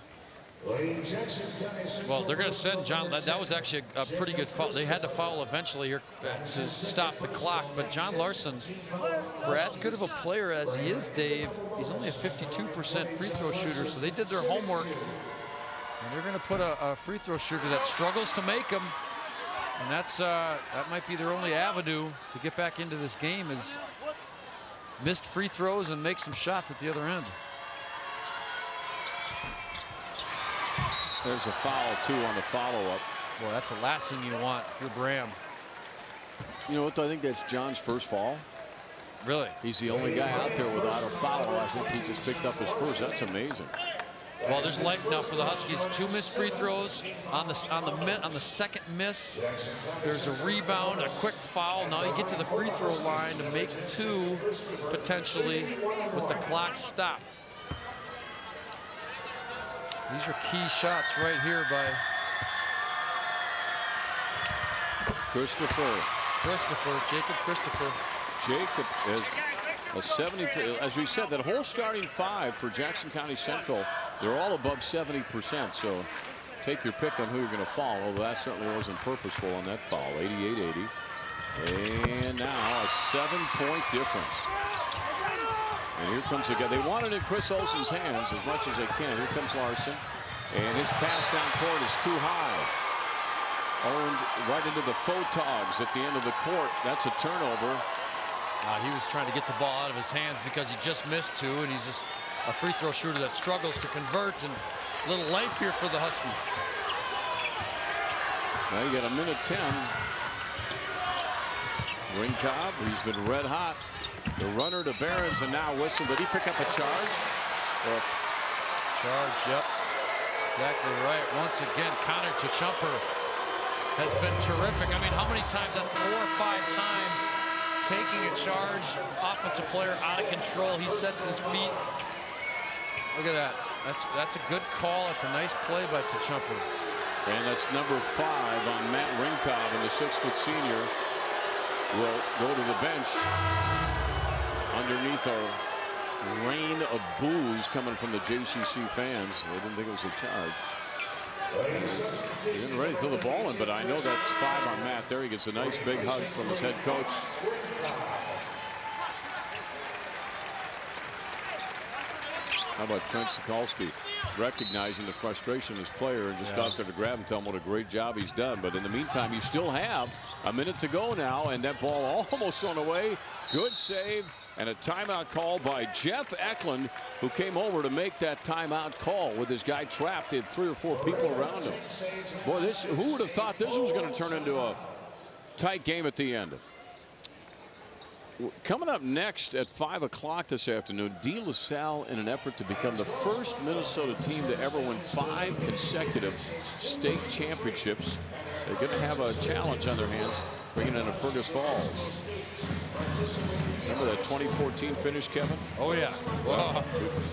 Well, they're going to send John. That was actually a pretty good foul. They had to foul eventually here to stop the clock. But John Larson, for as good of a player as he is, Dave, he's only a 52% free throw shooter. So they did their homework. And they're going to put a free throw shooter that struggles to make them. And that might be their only avenue to get back into this game is missed free throws and make some shots at the other end. There's a foul, too, on the follow-up. Boy, that's the last thing you want for Braham. You know what? I think that's John's first foul. Really? He's the only guy out there without a foul. I think he just picked up his first. That's amazing. Well, there's life now for the Huskies. 2 missed free throws on the second miss. There's a rebound, a quick foul. Now you get to the free throw line to make 2 potentially with the clock stopped. These are key shots right here by Jacob Christopher. Jacob is a 73. As we said, that whole starting 5 for Jackson County Central, they're all above 70%. So take your pick on who you're going to foul. Although that certainly wasn't purposeful on that foul. 88-80. And now a 7-point difference. And here comes the guy. They want it in Chris Olsen's hands as much as they can. Here comes Larson. And his pass down court is too high. Owned right into the photogs at the end of the court. That's a turnover. He was trying to get the ball out of his hands because he just missed 2. And he's just a free throw shooter that struggles to convert. And a little life here for the Huskies. Now you got a minute 10. Ringcobb, he's been red hot. The runner to Behrens, and now whistle. Did he pick up a charge? Charge, yep. Exactly right. Once again, Connor Chachumper has been terrific. I mean, how many times? That's 4 or 5 times taking a charge. Offensive player out of control. He sets his feet. Look at that. That's a good call. It's a nice play by Chachumper. And that's number 5 on Matt Ringcobb, and the 6-foot senior will go to the bench. Underneath a rain of boos coming from the JCC fans. They didn't think it was a charge. He didn't ready to throw the ball in, but I know that's 5 on Matt. There he gets a nice big hug from his head coach. How about Trent Sokolsky recognizing the frustration of his player and just got there to grab him, tell him what a great job he's done. But in the meantime, you still have a minute to go now, and that ball almost thrown away. Good save. And a timeout call by Jeff Eklund, who came over to make that timeout call with his guy trapped. He had 3 or 4 people around him. Boy, who would have thought this was going to turn into a tight game at the end? Coming up next at 5 o'clock this afternoon, De La Salle, in an effort to become the first Minnesota team to ever win 5 consecutive state championships. They're going to have a challenge on their hands, bringing in a Fergus Falls. Remember that 2014 finish, Kevin? Oh, yeah. Well,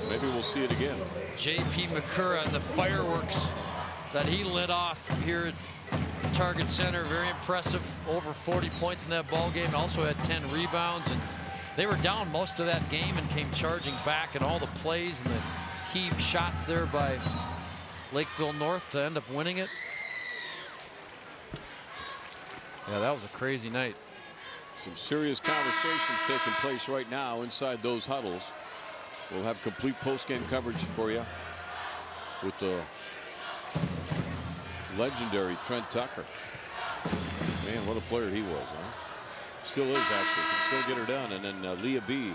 maybe we'll see it again. J.P. McCurra and the fireworks that he lit off here at Target Center. Very impressive. Over 40 points in that ball game. Also had 10 rebounds. And they were down most of that game and came charging back. And all the plays and the key shots there by Lakeville North to end up winning it. Yeah, that was a crazy night. Some serious conversations taking place right now inside those huddles. We'll have complete post-game coverage for you with the legendary Trent Tucker. Man, what a player he was, huh? Still is, actually. Can still get her done. And then Leah B.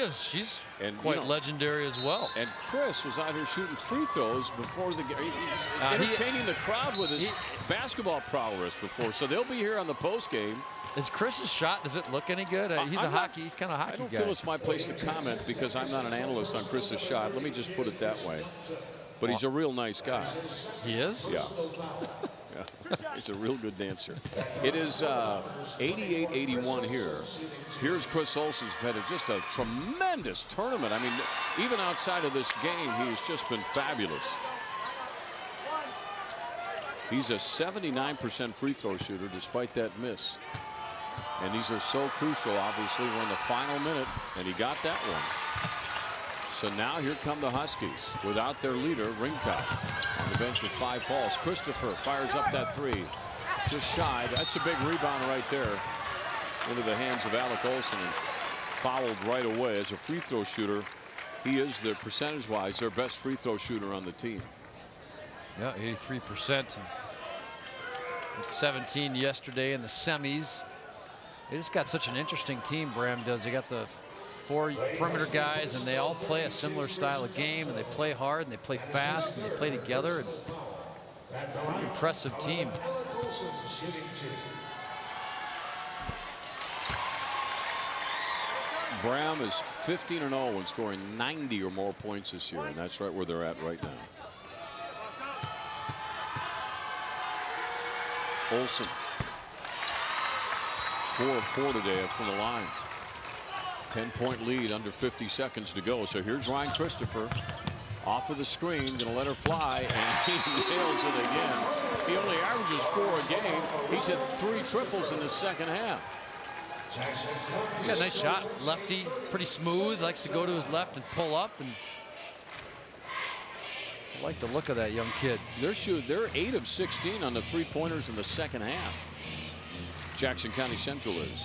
She's quite legendary as well. And Chris was out here shooting free throws before the game. He's entertaining the crowd with his basketball prowess before. So they'll be here on the post game. Is Chris's shot, does it look any good? He's kind of a hockey guy. I don't feel it's my place to comment because I'm not an analyst on Chris's shot. Let me just put it that way. But he's a real nice guy. He is? Yeah. He's a real good dancer. It is 88-81 here. Here's Chris Olsen's had just a tremendous tournament. I mean, even outside of this game, he has just been fabulous. He's a 79% free throw shooter despite that miss. And these are so crucial, obviously. We're in the final minute, and he got that one. So now here come the Huskies without their leader, Ringkop, on the bench with 5 fouls. Christopher fires up that 3. Just shy. That's a big rebound right there into the hands of Alec Olson, and fouled right away. As a free throw shooter, he is, the percentage-wise, their best free throw shooter on the team. Yeah, 83%. With 17 yesterday in the semis. They just got such an interesting team, Braham does. They got the 4 perimeter guys, and they all play a similar style of game, and they play hard, and they play fast, and they play together. And pretty impressive team. Braham is 15-0 when scoring 90 or more points this year, and that's right where they're at right now. Olson 4 of 4 today from the line. 10-point lead, under 50 seconds to go. So here's Ryan Christopher off of the screen, gonna let her fly, and he nails it again. He only averages 4 a game. He's hit 3 triples in the second half. He's got a nice shot, lefty, pretty smooth, likes to go to his left and pull up, and I like the look of that young kid. They're 8 of 16 on the 3-pointers in the second half. Jackson County Central is.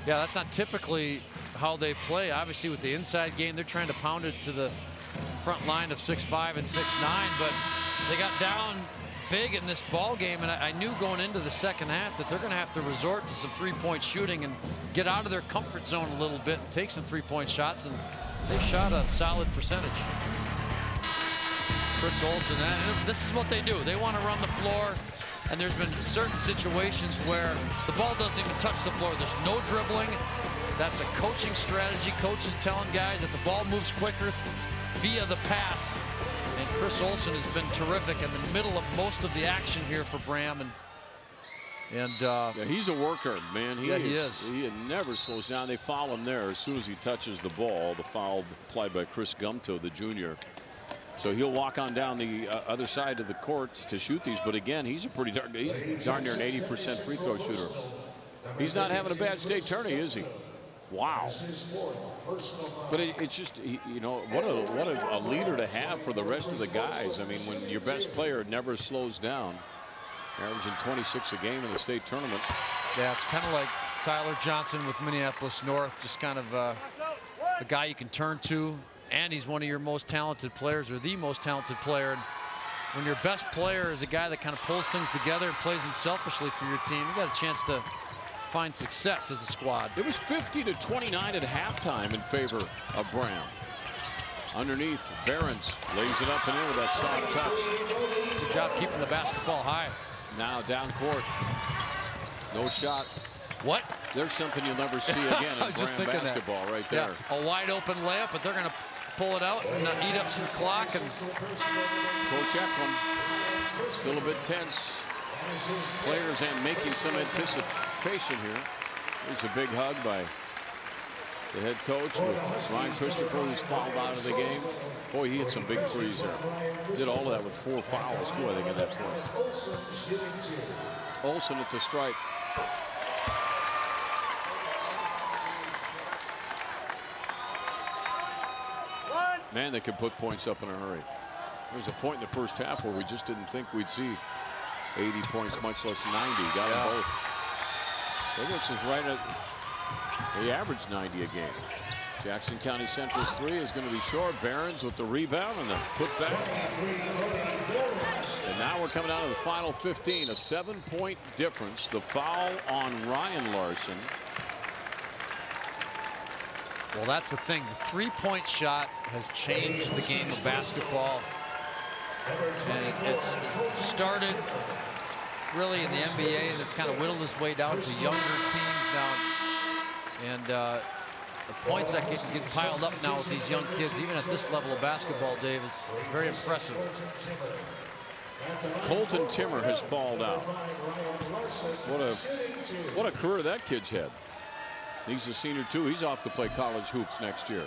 Yeah, that's not typically how they play. Obviously, with the inside game, they're trying to pound it to the front line of 6'5" and 6'9", but they got down big in this ball game, and I knew going into the second half that they're going to have to resort to some 3-point shooting and get out of their comfort zone a little bit and take some 3-point shots, and they shot a solid percentage. Chris Olson, this is what they do. They want to run the floor, and there's been certain situations where the ball doesn't even touch the floor. There's no dribbling. That's a coaching strategy. Coach is telling guys that the ball moves quicker via the pass. And Chris Olson has been terrific in the middle of most of the action here for Braham. Yeah, he's a worker, man. He is. He never slows down. They foul him there as soon as he touches the ball. The foul applied by Chris Gumto, the junior. So he'll walk on down the other side of the court to shoot these. But again, he's a pretty darn near an 80% free throw shooter. He's not having a bad state tourney, is he? Wow. But it's just, you know, what a leader to have for the rest of the guys. I mean, when your best player never slows down, averaging 26 a game in the state tournament. Yeah, it's kind of like Tyler Johnson with Minneapolis North, just kind of a guy you can turn to. And he's one of your most talented players, or the most talented player. And when your best player is a guy that kind of pulls things together and plays unselfishly for your team, you got a chance to find success as a squad. It was 50-29 at halftime in favor of Braham. Underneath, Behrens lays it up and in with that soft touch. Good job keeping the basketball high. Now down court. No shot. What? There's something you'll never see again in Braham basketball right there. Yeah, a wide open layup, but they're going to pull it out and eat up some clock. And Coach Eflin still a bit tense. Players and making some anticipation here. There's a big hug by the head coach with Ryan Christopher, who's fouled out of the game. Boy, he hit some big threes there. Did all of that with 4 fouls too, I think, at that point. Olson at the stripe. Man, they can put points up in a hurry. There was a point in the first half where we just didn't think we'd see 80 points, much less 90. Got them both. This is right at, they average 90 a game. Jackson County Central's 3 is going to be short. Behrens with the rebound and the putback. And now we're coming down to the final 15. A 7-point difference. The foul on Ryan Larson. well, that's the thing. The three-point shot has changed the game of basketball. And it's started really in the NBA, and it's kind of whittled its way down to younger teams now. And the points that get piled up now with these young kids, even at this level of basketball, Dave, is very impressive. Colton Timmer has fallen out. What a career that kid's had. He's a senior too. He's off to play college hoops next year.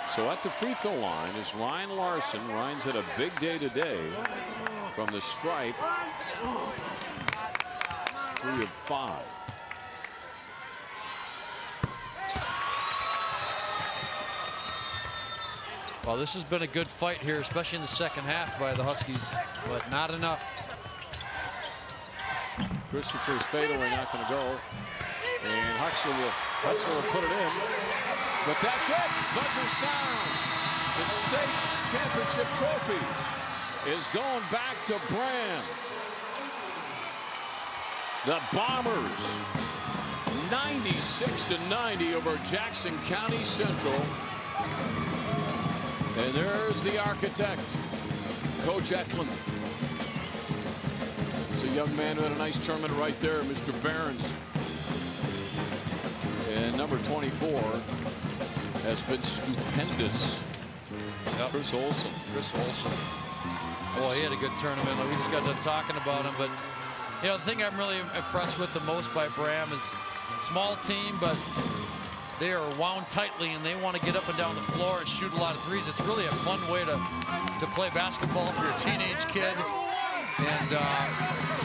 So at the free throw line is Ryan Larson. Ryan's had a big day today from the stripe. 3 of 5. Well, this has been a good fight here, especially in the second half by the Huskies, but not enough. Christopher's fadeaway not going to go. And Huxley will put it in. But that's it. Buzzer sounds. The state championship trophy is going back to Braham. The Bombers 96-90 over Jackson County Central. And there's the architect, Coach Eklund. It's a young man who had a nice tournament right there, Mr. Barons. And number 24 has been stupendous. Yep. Chris Olson. Boy, he had a good tournament. We just got done talking about him, but you know, the thing I'm really impressed with the most by Braham is small team, but they are wound tightly and they want to get up and down the floor and shoot a lot of threes. It's really a fun way to play basketball for a teenage kid. And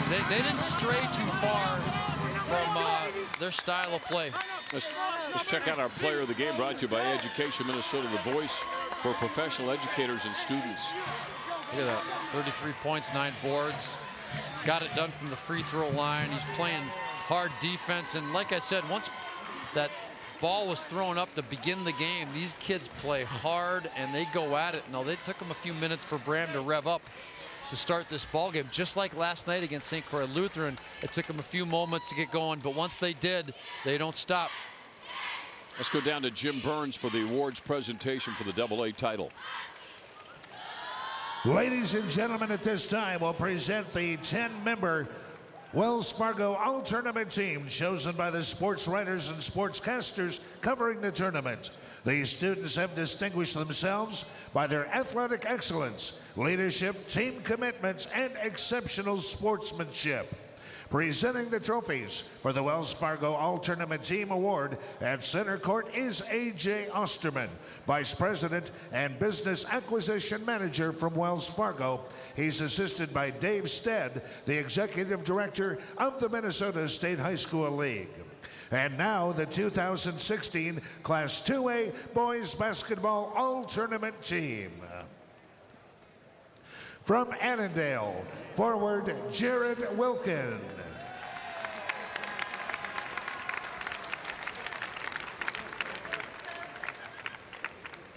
they didn't stray too far from their style of play. Let's check out our player of the game, brought to you by Education Minnesota, the voice for professional educators and students. Look at that, 33 points, 9 boards. Got it done from the free throw line. He's playing hard defense. And like I said, once that ball was thrown up to begin the game, these kids play hard and they go at it. Now, they took them a few minutes for Braham to rev up to start this ball game, just like last night against St. Croix Lutheran. It took them a few moments to get going, but once they did, they don't stop. Let's go down to Jim Burns for the awards presentation for the AA title. Ladies and gentlemen, at this time, we'll present the 10-member Wells Fargo All-Tournament team chosen by the sports writers and sportscasters covering the tournament. These students have distinguished themselves by their athletic excellence, leadership, team commitments, and exceptional sportsmanship. Presenting the trophies for the Wells Fargo All-Tournament Team Award at center court is A.J. Osterman, Vice President and Business Acquisition Manager from Wells Fargo. He's assisted by Dave Stead, the Executive Director of the Minnesota State High School League. And now the 2016 Class 2A Boys Basketball All-Tournament Team. From Annandale, forward Jared Wilkin.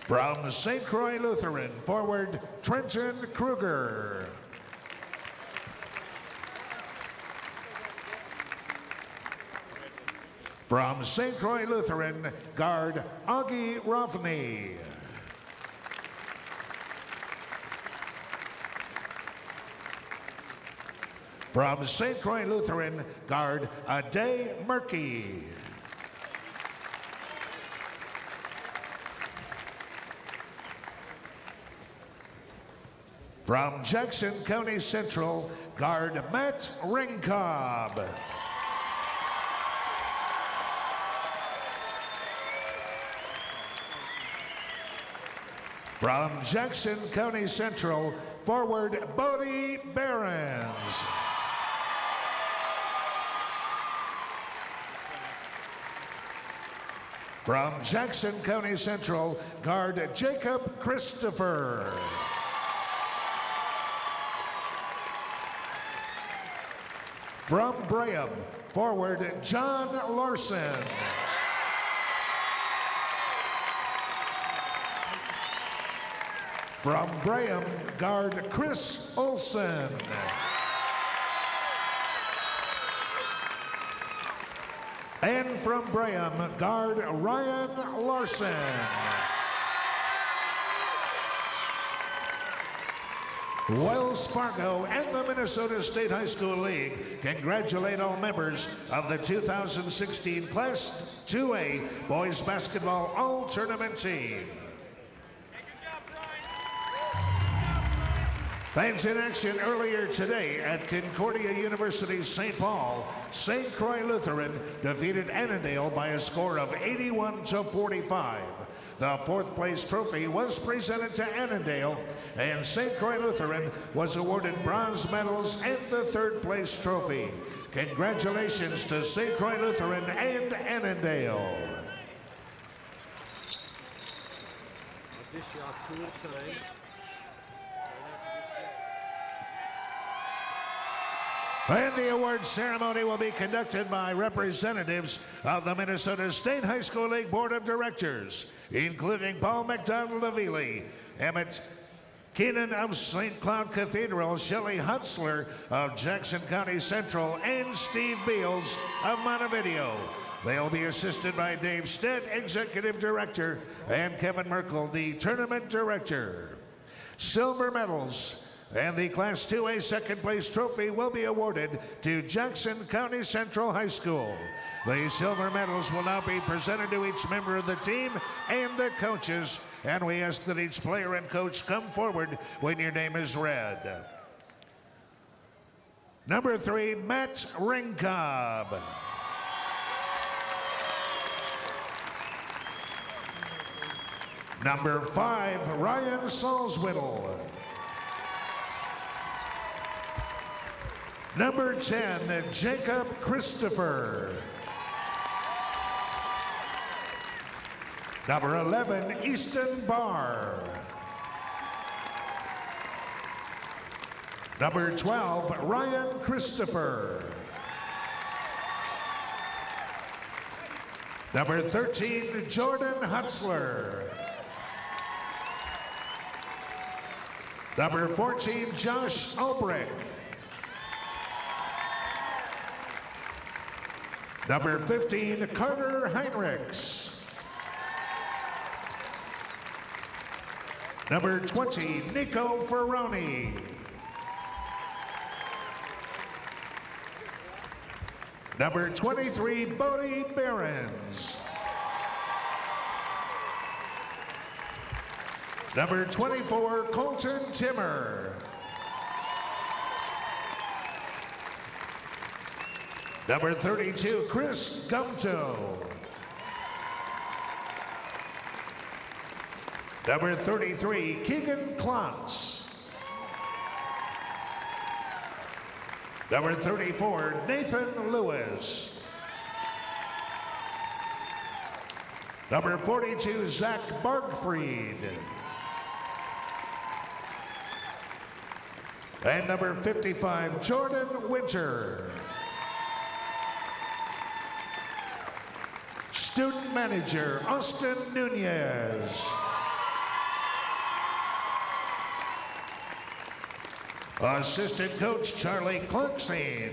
From St. Croix Lutheran, forward Trenton Kruger. From St. Croix Lutheran, guard Augie Rovney. From St. Croix Lutheran, guard Ade Murky. From Jackson County Central, guard Matt Ringcobb. From Jackson County Central, forward Bodie Behrens. From Jackson County Central, guard Jacob Christopher. From Braham, forward John Larson. From Braham, guard Chris Olson. And from Braham, guard Ryan Larson. Wells Fargo and the Minnesota State High School League congratulate all members of the 2016 Class 2A Boys Basketball All-Tournament Team. Fans in action earlier today at Concordia University St. Paul. St. Croix Lutheran defeated Annandale by a score of 81-45. The fourth place trophy was presented to Annandale, and St. Croix Lutheran was awarded bronze medals and the third place trophy. Congratulations to St. Croix Lutheran and Annandale. This shot full time. And the award ceremony will be conducted by representatives of the Minnesota State High School League Board of Directors, including Paul McDonald of Ely, Emmett Keenan of St. Cloud Cathedral, Shelley Hutzler of Jackson County Central, and Steve Beals of Montevideo. They'll be assisted by Dave Stead, Executive Director, and Kevin Merkel, the Tournament Director. Silver medals and the Class 2A second place trophy will be awarded to Jackson County Central High School. The silver medals will now be presented to each member of the team and the coaches, and we ask that each player and coach come forward when your name is read. Number 3, Matt Ringcob. Number 5, Ryan Salzwittel. Number 10, Jacob Christopher. Number 11, Easton Barr. Number 12, Ryan Christopher. Number 13, Jordan Hutzler. Number 14, Josh Ulbrich. Number 15, Carter Heinrichs. Number 20, Nico Ferroni. Number 23, Bodie Behrens. Number 24, Colton Timmer. Number 32, Chris Gumto. Number 33, Keegan Klontz. Number 34, Nathan Lewis. Number 42, Zach Bargfried. And number 55, Jordan Winter. Student Manager, Austin Nunez. Assistant Coach, Charlie Clarkson.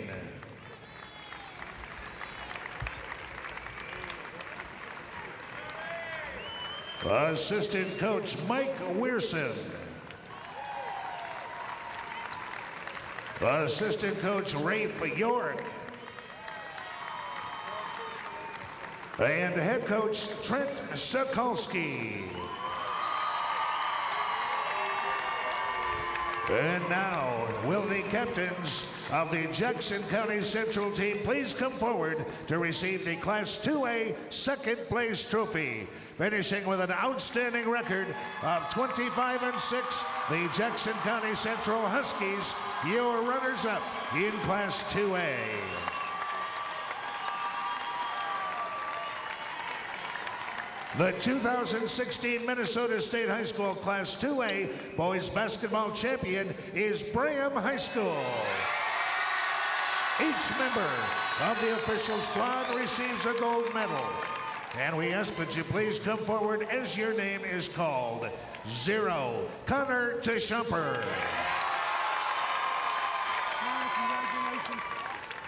Assistant Coach, Mike Weirson. Assistant Coach, Rafe York. And Head Coach, Trent Sokolsky. And now, will the captains of the Jackson County Central team please come forward to receive the Class 2A second place trophy. Finishing with an outstanding record of 25-6, the Jackson County Central Huskies, your runners-up in Class 2A. The 2016 Minnesota State High School Class 2A boys basketball champion is Braham High School. Each member of the official squad receives a gold medal. And we ask that you please come forward as your name is called. 0, Connor Teshumper.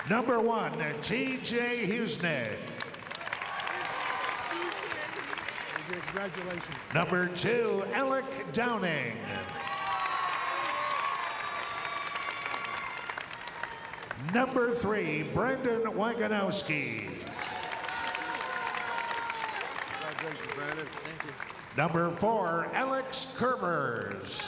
Number 1, T.J. Hughesneck. Congratulations. Number 2, Alec Downing. Number 3, Brandon Waganowski. Congratulations, Brandon. Thank you. Number 4, Alex Curvers.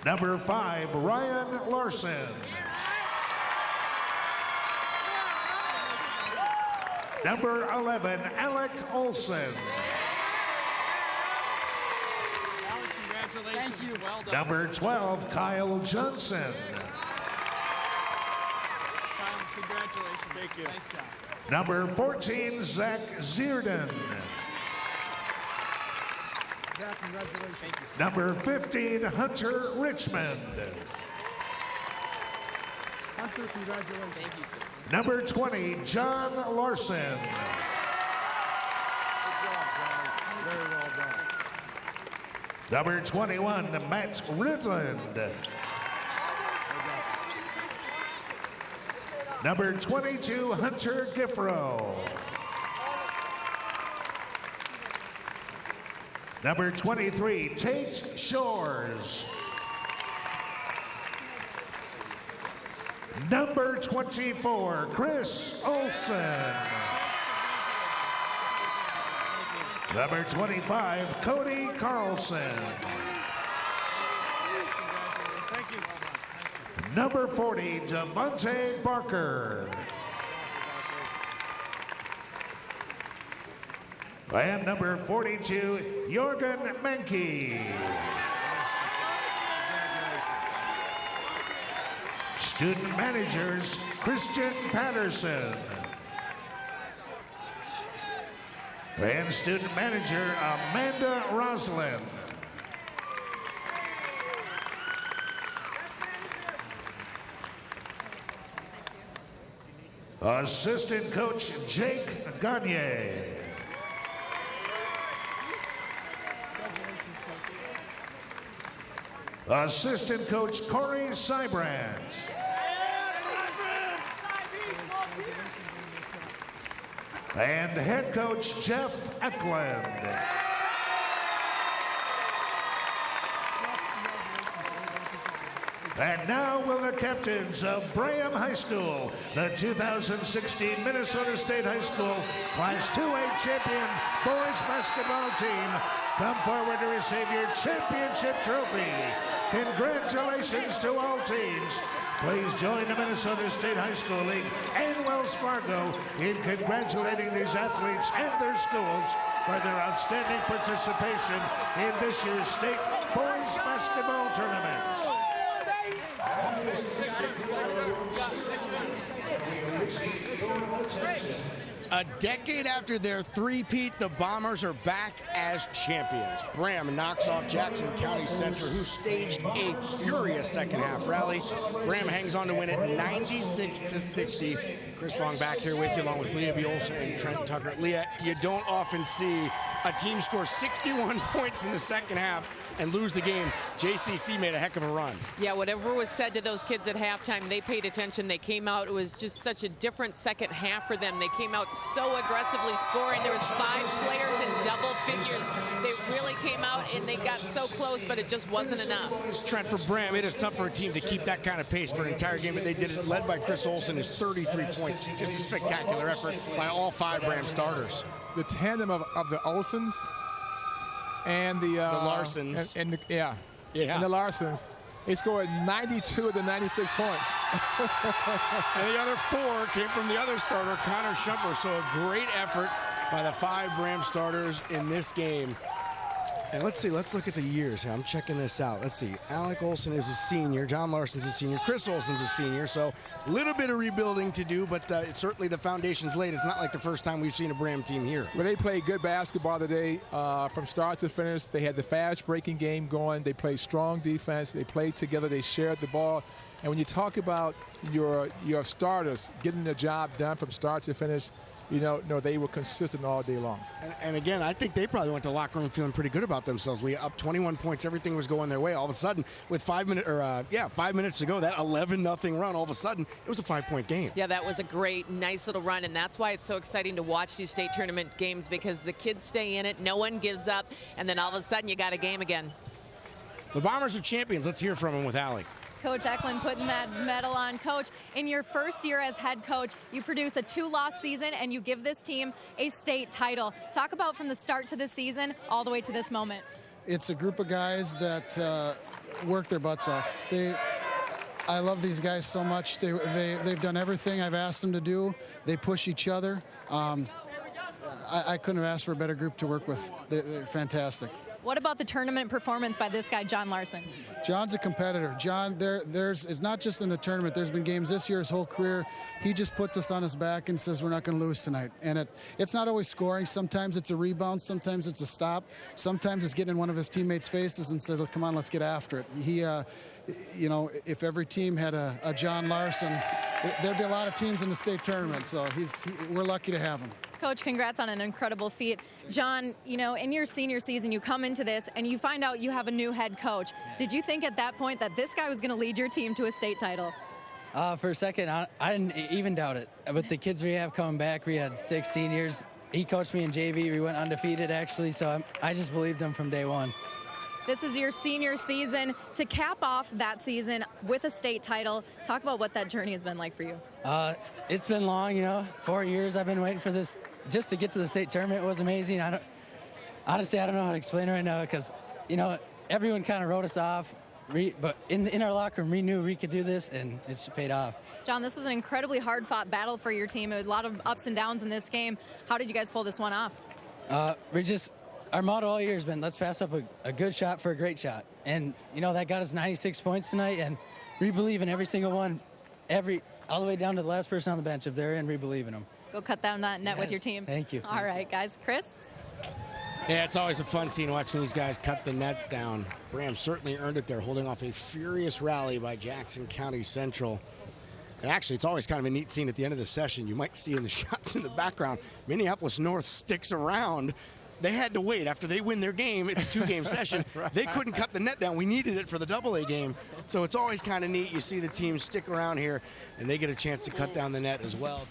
Number 5, Ryan Larson. Number 11, Alec Olson. Alex, congratulations. Thank you. Well done. Number 12, Kyle Johnson. Kyle, congratulations. Thank you. Nice job. Number 14, Zach Zierden. Number 15, Hunter Richmond. Hunter, congratulations. Thank you, sir. Number 20, John Larson. Very well done. Number 21, Matt Ridland. Number 22, Hunter Giffro. Number 23, Tate Shores. Number 24, Chris Olson. Number 25, Cody Carlson. Thank you. Number 40, Devontae Barker. And number 42, Jorgen Menke. Student managers, Christian Patterson. And student manager, Amanda Roslin. Assistant coach, Jake Gagne. Assistant coach, Corey Sybrandt. And head coach, Jeff Eklund. And now will the captains of Braham High School, the 2016 Minnesota State High School Class 2A champion boys basketball team, come forward to receive your championship trophy. Congratulations to all teams. Please join the Minnesota State High School League and Wells Fargo in congratulating these athletes and their schools for their outstanding participation in this year's state boys basketball tournament. A decade after their three-peat, the Bombers are back as champions. Braham knocks off Jackson County Central, who staged a furious second-half rally. Braham hangs on to win it 96-60. Chris Long back here with you, along with Leah B. Olson and Trent Tucker. Leah, you don't often see a team score 61 points in the second half and lose the game. JCC made a heck of a run. Yeah, whatever was said to those kids at halftime, they paid attention. They came out. It was just such a different second half for them. They came out so aggressively scoring. There was 5 players in double figures. They really came out and they got so close, but it just wasn't enough. Trent, for Braham, it is tough for a team to keep that kind of pace for an entire game, but they did it, led by Chris Olson, his 33 points. Just a spectacular effort by all 5 Braham starters. The tandem of the Olsons and the Larsons. And the the Larsons. They scored 92 of the 96 points. And the other 4 came from the other starter, Connor Shumper. So a great effort by the 5 Braham starters in this game. And let's see, let's look at the years. I'm checking this out. Let's see, Alec Olson is a senior, John Larson's a senior, Chris Olson's a senior, so a little bit of rebuilding to do, but certainly the foundation's laid. It's not like the first time we've seen a Braham team here. Well, they played good basketball today from start to finish. They had the fast breaking game going. They played strong defense. They played together. They shared the ball. And when you talk about your starters getting the job done from start to finish, they were consistent all day long. And again, I think they probably went to the locker room feeling pretty good about themselves. Leah, up 21 points, everything was going their way. All of a sudden, with 5 minutes to go, that 11-0 run, all of a sudden, it was a 5-point game. Yeah, that was a great, nice little run, and that's why it's so exciting to watch these state tournament games, because the kids stay in it, no one gives up, and then all of a sudden you got a game again. The Bombers are champions. Let's hear from them with Allie. Coach Eklund putting that medal on. Coach, in your first year as head coach, you produce a 2-loss season and you give this team a state title. Talk about from the start to the season all the way to this moment. It's a group of guys that work their butts off. I love these guys so much. They've done everything I've asked them to do. They push each other. I couldn't have asked for a better group to work with. They're fantastic. What about the tournament performance by this guy, John Larson? John's a competitor. John, it's not just in the tournament. There's been games this year, his whole career. He just puts us on his back and says we're not going to lose tonight. And it's not always scoring. Sometimes it's a rebound. Sometimes it's a stop. Sometimes it's getting in one of his teammates' faces and said, come on, let's get after it. He, you know, if every team had a John Larson, there'd be a lot of teams in the state tournament. So we're lucky to have him. Coach, congrats on an incredible feat. John, you know, in your senior season, you come into this and you find out you have a new head coach. Did you think at that point that this guy was going to lead your team to a state title? For a second, I didn't even doubt it. With the kids we have coming back, we had 6 seniors. He coached me in JV. We went undefeated, actually, so I just believed him from day one. This is your senior season. To cap off that season with a state title, talk about what that journey has been like for you. It's been long, you know, 4 years I've been waiting for this. Just to get to the state tournament was amazing. Honestly, I don't know how to explain it right now because, you know, everyone kind of wrote us off. But in our locker room, we knew we could do this, and it's paid off. John, this was an incredibly hard-fought battle for your team. There was a lot of ups and downs in this game. How did you guys pull this one off? Our motto all year has been, let's pass up a good shot for a great shot. And, you know, that got us 96 points tonight, and we believe in every single one, all the way down to the last person on the bench. If they're in, we believe in them. Go cut down that net with your team. Thank you. All right, guys. Chris? Yeah, it's always a fun scene watching these guys cut the nets down. Braham certainly earned it there, holding off a furious rally by Jackson County Central. And actually, it's always kind of a neat scene at the end of the session. You might see in the shots in the background, Minneapolis North sticks around. They had to wait. After they win their game, it's a 2-game session. Right. They couldn't cut the net down. We needed it for the AA game. So it's always kind of neat. You see the teams stick around here, and they get a chance to cut down the net as well.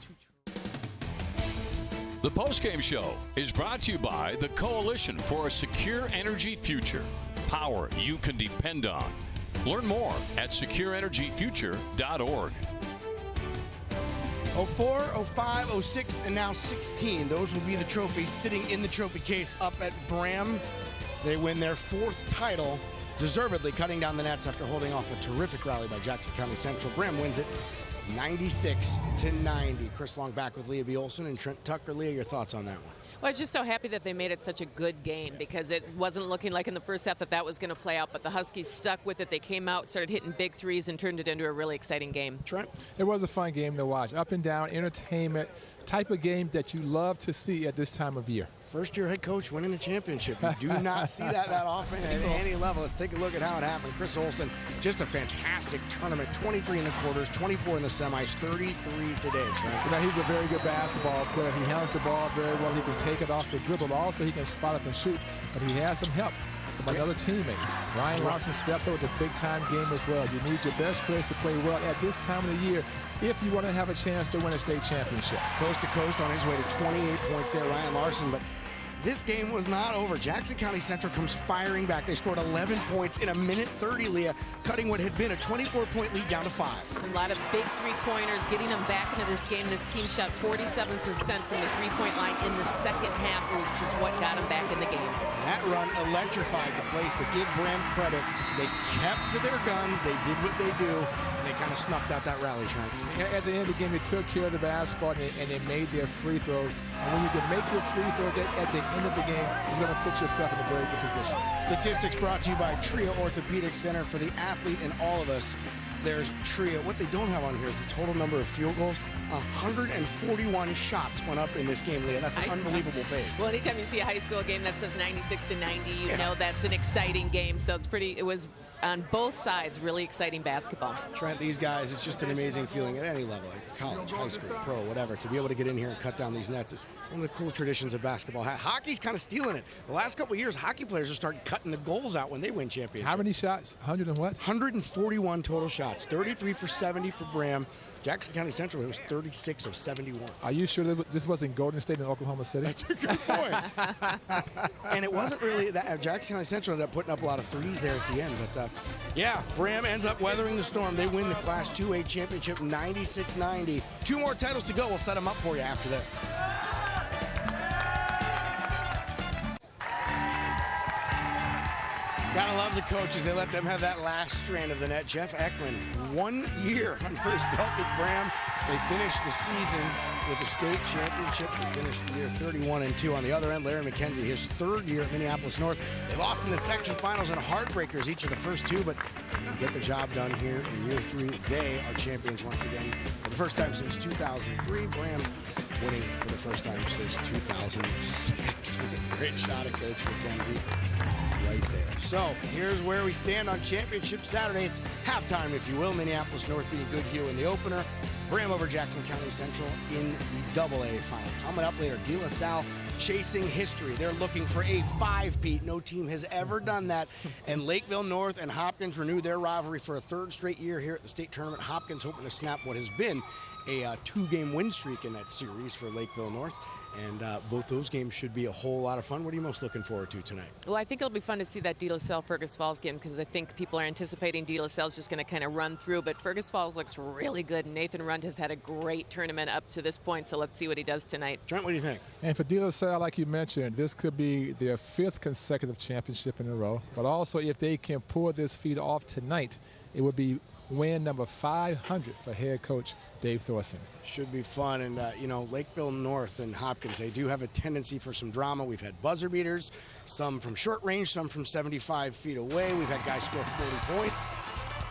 The Postgame Show is brought to you by the Coalition for a Secure Energy Future. Power you can depend on. Learn more at secureenergyfuture.org. 04, 05, 06, and now 16. Those will be the trophies sitting in the trophy case up at Braham. They win their 4th title, deservedly cutting down the nets after holding off a terrific rally by Jackson County Central. Braham wins it 96-90. Chris Long back with Leah B. Olson and Trent Tucker. Leah, your thoughts on that one? Well, I was just so happy that they made it such a good game because it wasn't looking like in the first half that was going to play out, but the Huskies stuck with it. They came out, started hitting big threes, and turned it into a really exciting game. Trent? It was a fun game to watch. Up and down, entertainment, type of game that you love to see at this time of year. First-year head coach winning a championship. You do not see that often at any level. Let's take a look at how it happened. Chris Olson, just a fantastic tournament. 23 in the quarters, 24 in the semis, 33 today, Trent. You know, he's a very good basketball player. He handles the ball very well. He can take it off the dribble. Also, he can spot up and shoot. But he has some help from another teammate. Ryan Watson steps up with this big-time game as well. You need your best players to play well at this time of the year if you want to have a chance to win a state championship. Coast to coast on his way to 28 points there, Ryan Larson. But this game was not over. Jackson County Central comes firing back. They scored 11 points in a minute 30, Leah, cutting what had been a 24-point lead down to 5. A lot of big three-pointers, getting them back into this game. This team shot 47% from the three-point line in the second half, which is what got them back in the game. That run electrified the place, but give Braham credit. They kept to their guns. They did what they do. They kind of snuffed out that rally, Trent. At the end of the game, they took care of the basketball and they made their free throws. And when you can make your free throws at the end of the game, you're going to put yourself in a very good position. Statistics brought to you by Trio Orthopedic Center. For the athlete and all of us, there's Trio. What they don't have on here is the total number of field goals. 141 shots went up in this game, Leah. That's an unbelievable pace. Well, anytime you see a high school game that says 96-90, you know that's an exciting game. So it was on both sides, really exciting basketball. Trent, these guys, it's just an amazing feeling at any level, like college, high school, pro, whatever, to be able to get in here and cut down these nets. One of the cool traditions of basketball. Hockey's kind of stealing it. The last couple of years, hockey players are starting cutting the goals out when they win championships. How many shots? 100 and what? 141 total shots. 33 for 70 for Braham. Jackson County Central, it was 36 of 71. Are you sure that this wasn't Golden State in Oklahoma City? That's a good point. And it wasn't really that. Jackson County Central ended up putting up a lot of threes there at the end. But, yeah, Braham ends up weathering the storm. They win the Class 2A championship 96-90. 2 more titles to go. We'll set them up for you after this. Gotta love the coaches. They let them have that last strand of the net. Jeff Eklund, 1 year under his belt at Braham. They finished the season with the state championship. They finished the year 31-2. On the other end, Larry McKenzie, his 3rd year at Minneapolis North. They lost in the section finals and heartbreakers each of the first 2, but they get the job done here in year 3. They are champions once again for the first time since 2003. Braham winning for the first time since 2006. Great shot at Coach McKenzie right there. So here's where we stand on Championship Saturday. It's halftime, if you will. Minneapolis North beating Goodhue in the opener. Braham over Jackson County Central in the AA final. Coming up later, De La Salle chasing history. They're looking for a 5-peat. No team has ever done that. And Lakeville North and Hopkins renew their rivalry for a 3rd straight year here at the state tournament. Hopkins hoping to snap what has been a 2-game win streak in that series for Lakeville North. And both those games should be a whole lot of fun. What are you most looking forward to tonight? Well, I think it'll be fun to see that De La Salle Fergus Falls game, because I think people are anticipating De La Salle's just going to kind of run through. But Fergus Falls looks really good. Nathan Rund has had a great tournament up to this point, so let's see what he does tonight. Trent, what do you think? And for De La Salle, like you mentioned, this could be their 5th consecutive championship in a row. But also, if they can pull this feat off tonight, it would be win number 500 for head coach Dave Thorson. Should be fun. And, you know, Lakeville North and Hopkins, they do have a tendency for some drama. We've had buzzer beaters, some from short range, some from 75 feet away. We've had guys score 40 points.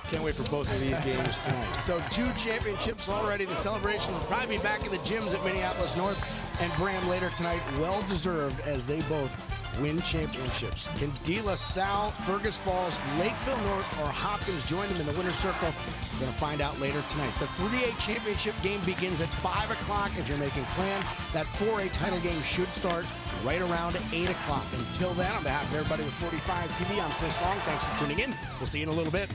Can't wait for both of these games tonight. So 2 championships already. The celebration will probably be back in the gyms at Minneapolis North and Braham later tonight. Well-deserved as they both win championships. Can De La Salle, Fergus Falls, Lakeville North, or Hopkins join them in the winner's circle? We're going to find out later tonight. The 3A championship game begins at 5 o'clock if you're making plans. That 4A title game should start right around 8 o'clock. Until then, on behalf of everybody with 45 TV, I'm Chris Long. Thanks for tuning in. We'll see you in a little bit.